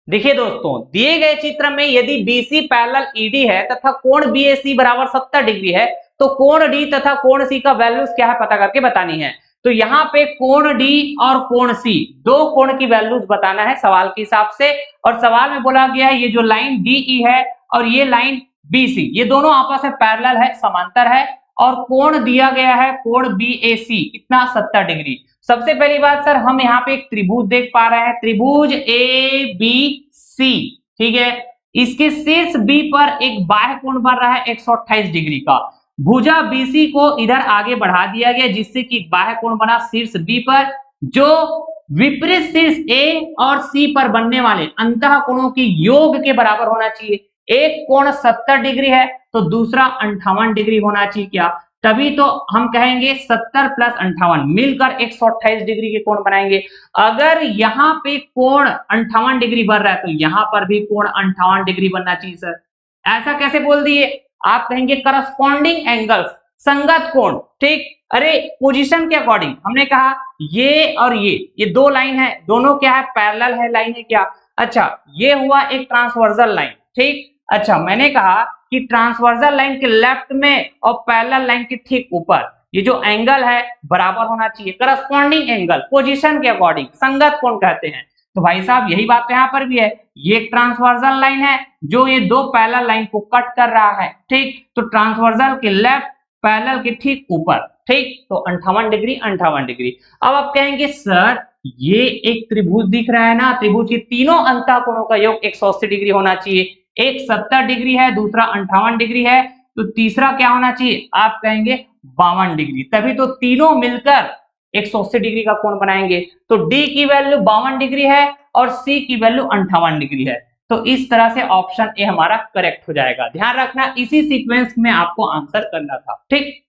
देखिए दोस्तों, दिए गए चित्र में यदि BC पैरेलल ED है तथा कोण BAC बराबर 70 डिग्री है, तो कोण D तथा कोण C का वैल्यूज क्या है पता करके बतानी है। तो यहाँ पे कोण D और कोण C, दो कोण की वैल्यूज बताना है सवाल के हिसाब से। और सवाल में बोला गया है ये जो लाइन DE है और ये लाइन BC, ये दोनों आपस में पैरेलल है, समांतर है, और कोण दिया गया है कोण BAC कितना, 70 डिग्री। सबसे पहली बात सर, हम यहाँ पे एक त्रिभुज देख पा रहे हैं, त्रिभुज ABC। ठीक है, इसके शीर्ष B पर एक बाह्य कोण बन रहा है 128 डिग्री का। भुजा BC को इधर आगे बढ़ा दिया गया जिससे कि बाह्य कोण बना शीर्ष B पर, जो विपरीत शीर्ष A और C पर बनने वाले अंतः कोणों के योग के बराबर होना चाहिए। एक कोण 70 डिग्री है तो दूसरा 58 डिग्री होना चाहिए क्या, तभी तो हम कहेंगे 70 प्लस 58 मिलकर 128 डिग्री के कोण बनाएंगे। अगर यहाँ पे कोण 58 डिग्री बन रहा है तो यहाँ पर भी कोण 58 डिग्री बनना चाहिए सर। ऐसा कैसे बोल दिए, आप कहेंगे करस्पॉन्डिंग एंगल्स, संगत कोण। ठीक, अरे पोजीशन के अकॉर्डिंग हमने कहा ये और ये दो लाइन है, दोनों क्या है, पैरेलल है, लाइन है क्या। अच्छा, ये हुआ एक ट्रांसवर्सल लाइन। ठीक, अच्छा, मैंने कहा कि ट्रांसवर्सल लाइन के लेफ्ट में और पैरेलल लाइन के ठीक ऊपर ये जो एंगल है बराबर होना चाहिए। करस्पॉन्डिंग एंगल पोजीशन के अकॉर्डिंग संगत कोण कहते हैं। तो भाई साहब यही बात यहाँ पर भी है, ये एक ट्रांसवर्सल लाइन है जो ये दो पैरेलल लाइन को कट कर रहा है। ठीक, तो ट्रांसवर्सल के लेफ्ट, पैरेलल के ठीक ऊपर। ठीक, तो 58 डिग्री 58 डिग्री। अब आप कहेंगे सर ये एक त्रिभुज दिख रहा है ना, त्रिभुज के तीनों अंतः कोणों का योग 180 डिग्री होना चाहिए। एक 70 डिग्री है, दूसरा 58 डिग्री है, तो तीसरा क्या होना चाहिए, आप कहेंगे 52 डिग्री, तभी तो तीनों मिलकर 180 डिग्री का कोण बनाएंगे। तो D की वैल्यू 52 डिग्री है और C की वैल्यू 58 डिग्री है। तो इस तरह से ऑप्शन ए हमारा करेक्ट हो जाएगा। ध्यान रखना, इसी सीक्वेंस में आपको आंसर करना था। ठीक,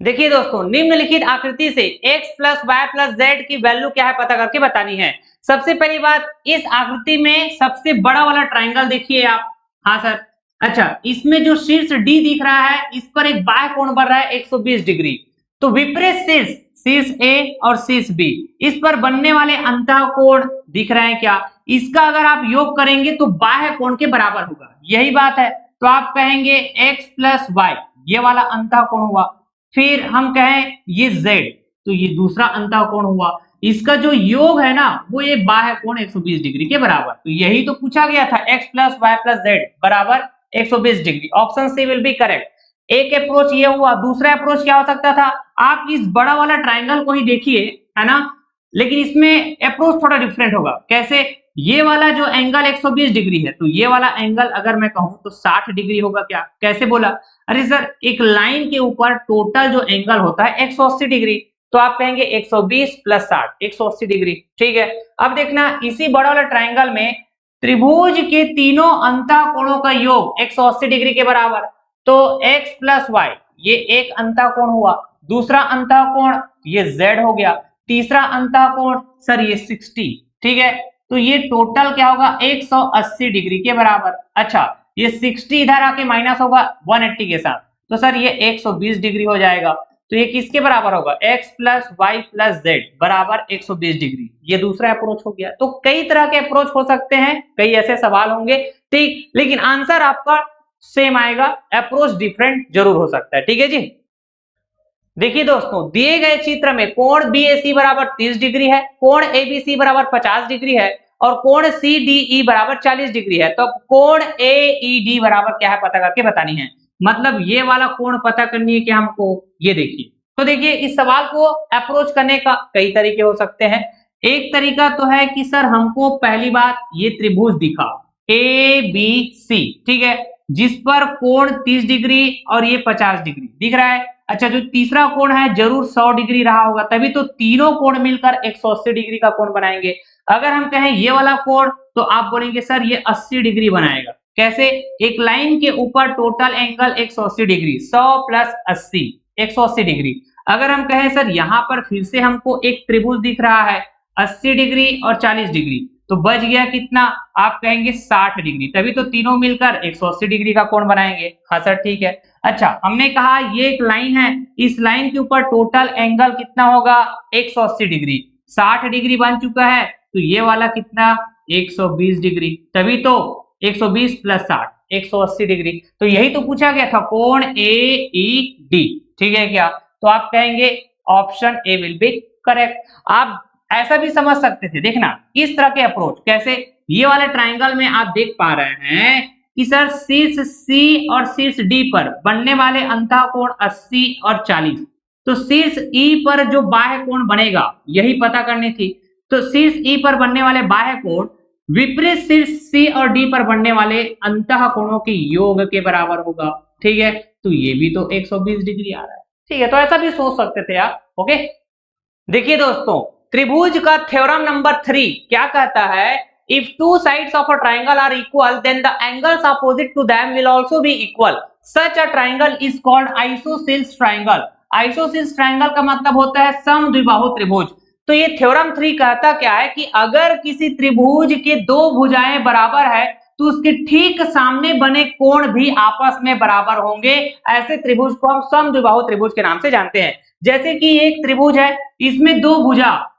देखिए दोस्तों, निम्नलिखित आकृति से x plus Y plus Z की वैल्यू क्या है पता करके बतानी है। सबसे पहली बात, इस आकृति में सबसे बड़ा वाला ट्राइंगल देखिए आप। हाँ सर, अच्छा, इसमें जो शीर्ष D दिख रहा है इस पर एक बाह्य कोण बन रहा है 120 डिग्री। तो विपरीत शीर्ष, शीर्ष A और शीर्ष B, इस पर बनने वाले अंतः कोण दिख रहे हैं क्या, इसका अगर आप योग करेंगे तो बाह्य कोण के बराबर होगा, यही बात है। तो आप कहेंगे x प्लस वाई, ये वाला अंतः कोण हुआ। फिर हम कहें ये z, तो ये दूसरा अंतः कोण हुआ। इसका जो योग है ना वो ये बाह्य कोण 120 डिग्री के बराबर। तो यही तो पूछा गया था, x plus Y plus Z बराबर 120 degree. Option C will be correct. एक अप्रोच ये हुआ, दूसरा अप्रोच क्या हो सकता था, आप इस बड़ा वाला ट्राइंगल को ही देखिए, है ना, लेकिन इसमें अप्रोच थोड़ा डिफरेंट होगा। कैसे, ये वाला जो एंगल 120 डिग्री है तो ये वाला एंगल अगर मैं कहूं तो 60 डिग्री होगा क्या। कैसे बोला, अरे सर एक लाइन के ऊपर टोटल जो एंगल होता है 180 डिग्री, तो आप कहेंगे 120 प्लस 60, 180 डिग्री। ठीक है, अब देखना इसी बड़ा वाला ट्राइंगल में त्रिभुज के तीनों अंतःकोणों का योग 180 डिग्री के बराबर। तो x प्लस वाई ये एक अंतःकोण हुआ, दूसरा अंतःकोण ये z हो गया, तीसरा अंतःकोण सर ये 60, ठीक है। तो ये टोटल क्या होगा 180 डिग्री के बराबर। अच्छा ये 60 इधर आके माइनस होगा 180 के साथ, तो सर ये 120 डिग्री हो जाएगा। तो ये किसके बराबर होगा x plus Y plus Z बराबर 120 डिग्री। ये दूसरा अप्रोच हो गया। तो कई तरह के अप्रोच हो सकते हैं, कई ऐसे सवाल होंगे, ठीक, लेकिन आंसर आपका सेम आएगा, अप्रोच डिफरेंट जरूर हो सकता है, ठीक है जी। देखिए दोस्तों, दिए गए चित्र में कोण BAC बराबर 30 डिग्री है, कोण ABC बराबर 50 डिग्री है और कोण CDE बराबर 40 डिग्री है। तो कोण AED बराबर क्या है पता करके बतानी है। मतलब ये वाला कोण पता करनी है कि हमको, ये देखिए। तो देखिए इस सवाल को अप्रोच करने का कई तरीके हो सकते हैं। एक तरीका तो है कि सर हमको पहली बात ये त्रिभुज दिखा ABC, ठीक है, जिस पर कोण 30 डिग्री और ये 50 डिग्री दिख रहा है। अच्छा जो तीसरा कोण है जरूर 100 डिग्री रहा होगा, तभी तो तीनों कोण मिलकर 180 डिग्री का कोण बनाएंगे। अगर हम कहें ये वाला कोण तो आप बोलेंगे सर ये 80 डिग्री बनाएगा। कैसे? एक लाइन के ऊपर total angle 180 degree, 100 plus 80 180 degree. अगर हम कहें सर यहाँ पर फिर से हमको एक त्रिभुज दिख रहा है 80 डिग्री और 40 डिग्री, तो बच गया कितना? आप कहेंगे 60 डिग्री, तभी तो तीनों मिलकर 180 डिग्री का कोण बनाएंगे। हाँ सर ठीक है। अच्छा हमने कहा ये एक लाइन है, इस लाइन के ऊपर टोटल एंगल कितना होगा 180 डिग्री, 60 डिग्री बन चुका है, तो ये वाला कितना 120 डिग्री, तभी तो 120 प्लस 60 180 डिग्री। तो यही तो पूछा गया था कोण AED, ठीक है क्या? तो आप कहेंगे option A will be correct. आप ऐसा भी समझ सकते थे, देखना इस तरह के अप्रोच कैसे, ये वाले ट्राइंगल में आप देख पा रहे हैं कि सर शीर्ष C और शीर्ष D पर बनने वाले अंतःकोण 80 और 40, तो शीर्ष E पर जो बाह्य कोण बनेगा यही पता करनी थी। तो शीर्ष E पर बनने वाले बाह्य कोण विपरीत शीर्ष C और D पर बनने वाले अंतःकोणों के योग के बराबर होगा, ठीक है। तो ये भी तो 120 डिग्री आ रहा है, ठीक है। तो ऐसा भी सोच सकते थे आप, ओके। देखिए दोस्तों, त्रिभुज का थ्योरम नंबर 3 क्या कहता है? If two sides of a triangle are equal, then the angles opposite to them will also be equal. Such a triangle is called isosceles triangle. Isosceles triangle का मतलब होता है समद्विबाहु त्रिभुज। तो ये थ्योरम 3 कहता क्या है कि अगर किसी त्रिभुज के दो भुजाएं बराबर है तो उसके ठीक सामने बने कोण भी आपस में बराबर होंगे। ऐसे त्रिभुज को हम समद्विबाहु त्रिभुज के नाम से जानते हैं। जैसे कि एक त्रिभुज है, इसमें दो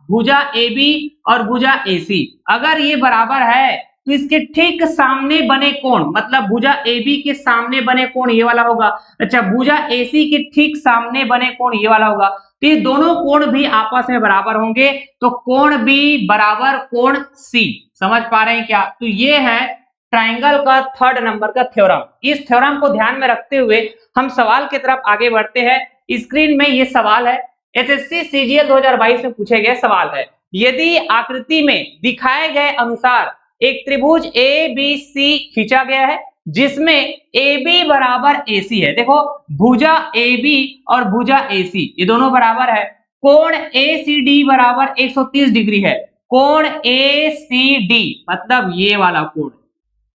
भुजा AB और भुजा AC, अगर ये बराबर है तो इसके ठीक सामने बने कोण, मतलब भुजा AB के सामने बने कोण ये वाला होगा। अच्छा भुजा AC के ठीक सामने बने कोण ये वाला होगा। तो ये दोनों कोण भी आपस में बराबर होंगे, तो कोण B बराबर कोण C। समझ पा रहे हैं क्या? तो ये है ट्राइंगल का 3rd नंबर का थ्योरम। इस थ्योरम को ध्यान में रखते हुए हम सवाल की तरफ आगे बढ़ते हैं। स्क्रीन में ये सवाल है, एसएससी सीजीएल 2022 में पूछे गए सवाल है। यदि आकृति में दिखाए गए अनुसार एक त्रिभुज ABC खींचा गया है जिसमें AB बराबर AC है, देखो भुजा AB और भुजा AC ये दोनों बराबर है, कोण ACD बराबर 130 डिग्री है, कोण ACD मतलब ये वाला कोण,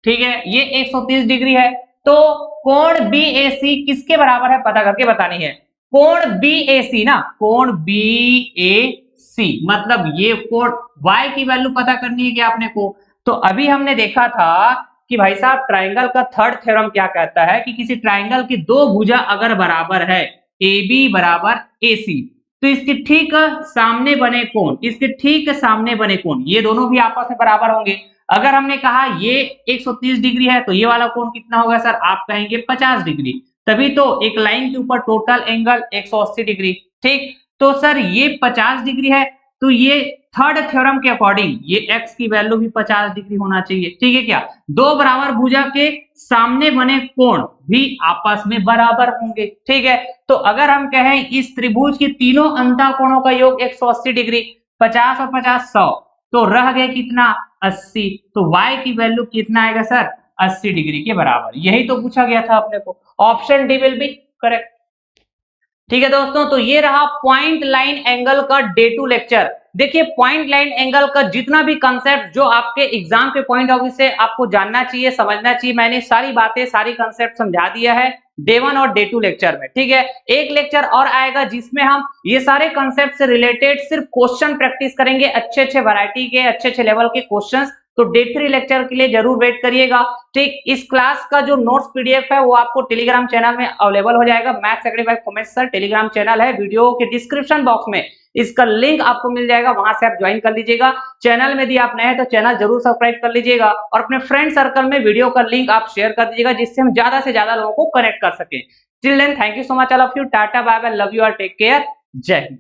ठीक है, ये 130 डिग्री है। तो कोण BAC किसके बराबर है पता करके बतानी है। कोण BAC ना, कोण BAC मतलब ये कोण, y की वैल्यू पता करनी है क्या आपने को। तो अभी हमने देखा था कि भाई साहब ट्राइंगल का 3rd थ्योरम क्या कहता है कि किसी ट्राइंगल की दो भुजा अगर बराबर है AB बराबर AC, तो इसके ठीक सामने बने कोण, इसके ठीक सामने बने कोण ये दोनों भी आपस में बराबर होंगे। अगर हमने कहा ये 130 डिग्री है तो ये वाला कोण कितना होगा सर? आप कहेंगे 50 डिग्री, तभी तो एक लाइन के ऊपर टोटल एंगल 180 डिग्री, ठीक। तो सर ये 50 डिग्री है, तो ये 3rd थ्योरम के अकॉर्डिंग ये x की वैल्यू भी 50 डिग्री होना चाहिए, ठीक है क्या? दो बराबर भुजा के सामने बने कोण भी आपस में बराबर होंगे, ठीक है। तो अगर हम कहें इस त्रिभुज के तीनों अंतःकोणों का योग 180 डिग्री, 50 और 50 100, तो रह गए कितना 80, तो y की वैल्यू कितना आएगा सर? 80 डिग्री के बराबर। यही तो पूछा गया था अपने को, option D will be correct. ठीक है दोस्तों, तो ये रहा पॉइंट लाइन एंगल का डे 2 लेक्चर। देखिए पॉइंट लाइन एंगल का जितना भी कंसेप्ट जो आपके एग्जाम के पॉइंट ऑफ व्यू से आपको जानना चाहिए, समझना चाहिए, मैंने सारी बातें, सारी कंसेप्ट समझा दिया है डे 1 और डे 2 लेक्चर में। ठीक है, एक लेक्चर और आएगा जिसमें हम ये सारे कंसेप्ट से रिलेटेड सिर्फ क्वेश्चन प्रैक्टिस करेंगे, अच्छे अच्छे वैरायटी के, अच्छे अच्छे लेवल के क्वेश्चंस। तो डे 3 लेक्चर के लिए जरूर वेट करिएगा। ठीक, इस क्लास का जो नोट्स पीडीएफ है वो आपको टेलीग्राम चैनल में अवेलेबल हो जाएगा। Maths academy by commerce sir Telegram channel है, वीडियो के डिस्क्रिप्शन बॉक्स में इसका लिंक आपको मिल जाएगा, वहां से आप ज्वाइन कर लीजिएगा। चैनल में यदि आप नए हैं तो चैनल जरूर सब्सक्राइब कर लीजिएगा और अपने फ्रेंड सर्कल में वीडियो का लिंक आप शेयर कर दीजिएगा, जिससे हम ज्यादा से ज्यादा लोगों को कनेक्ट कर सकें। Till then thank you so much all of you, tata bye bye, love you और टेक केयर, जय हिंद।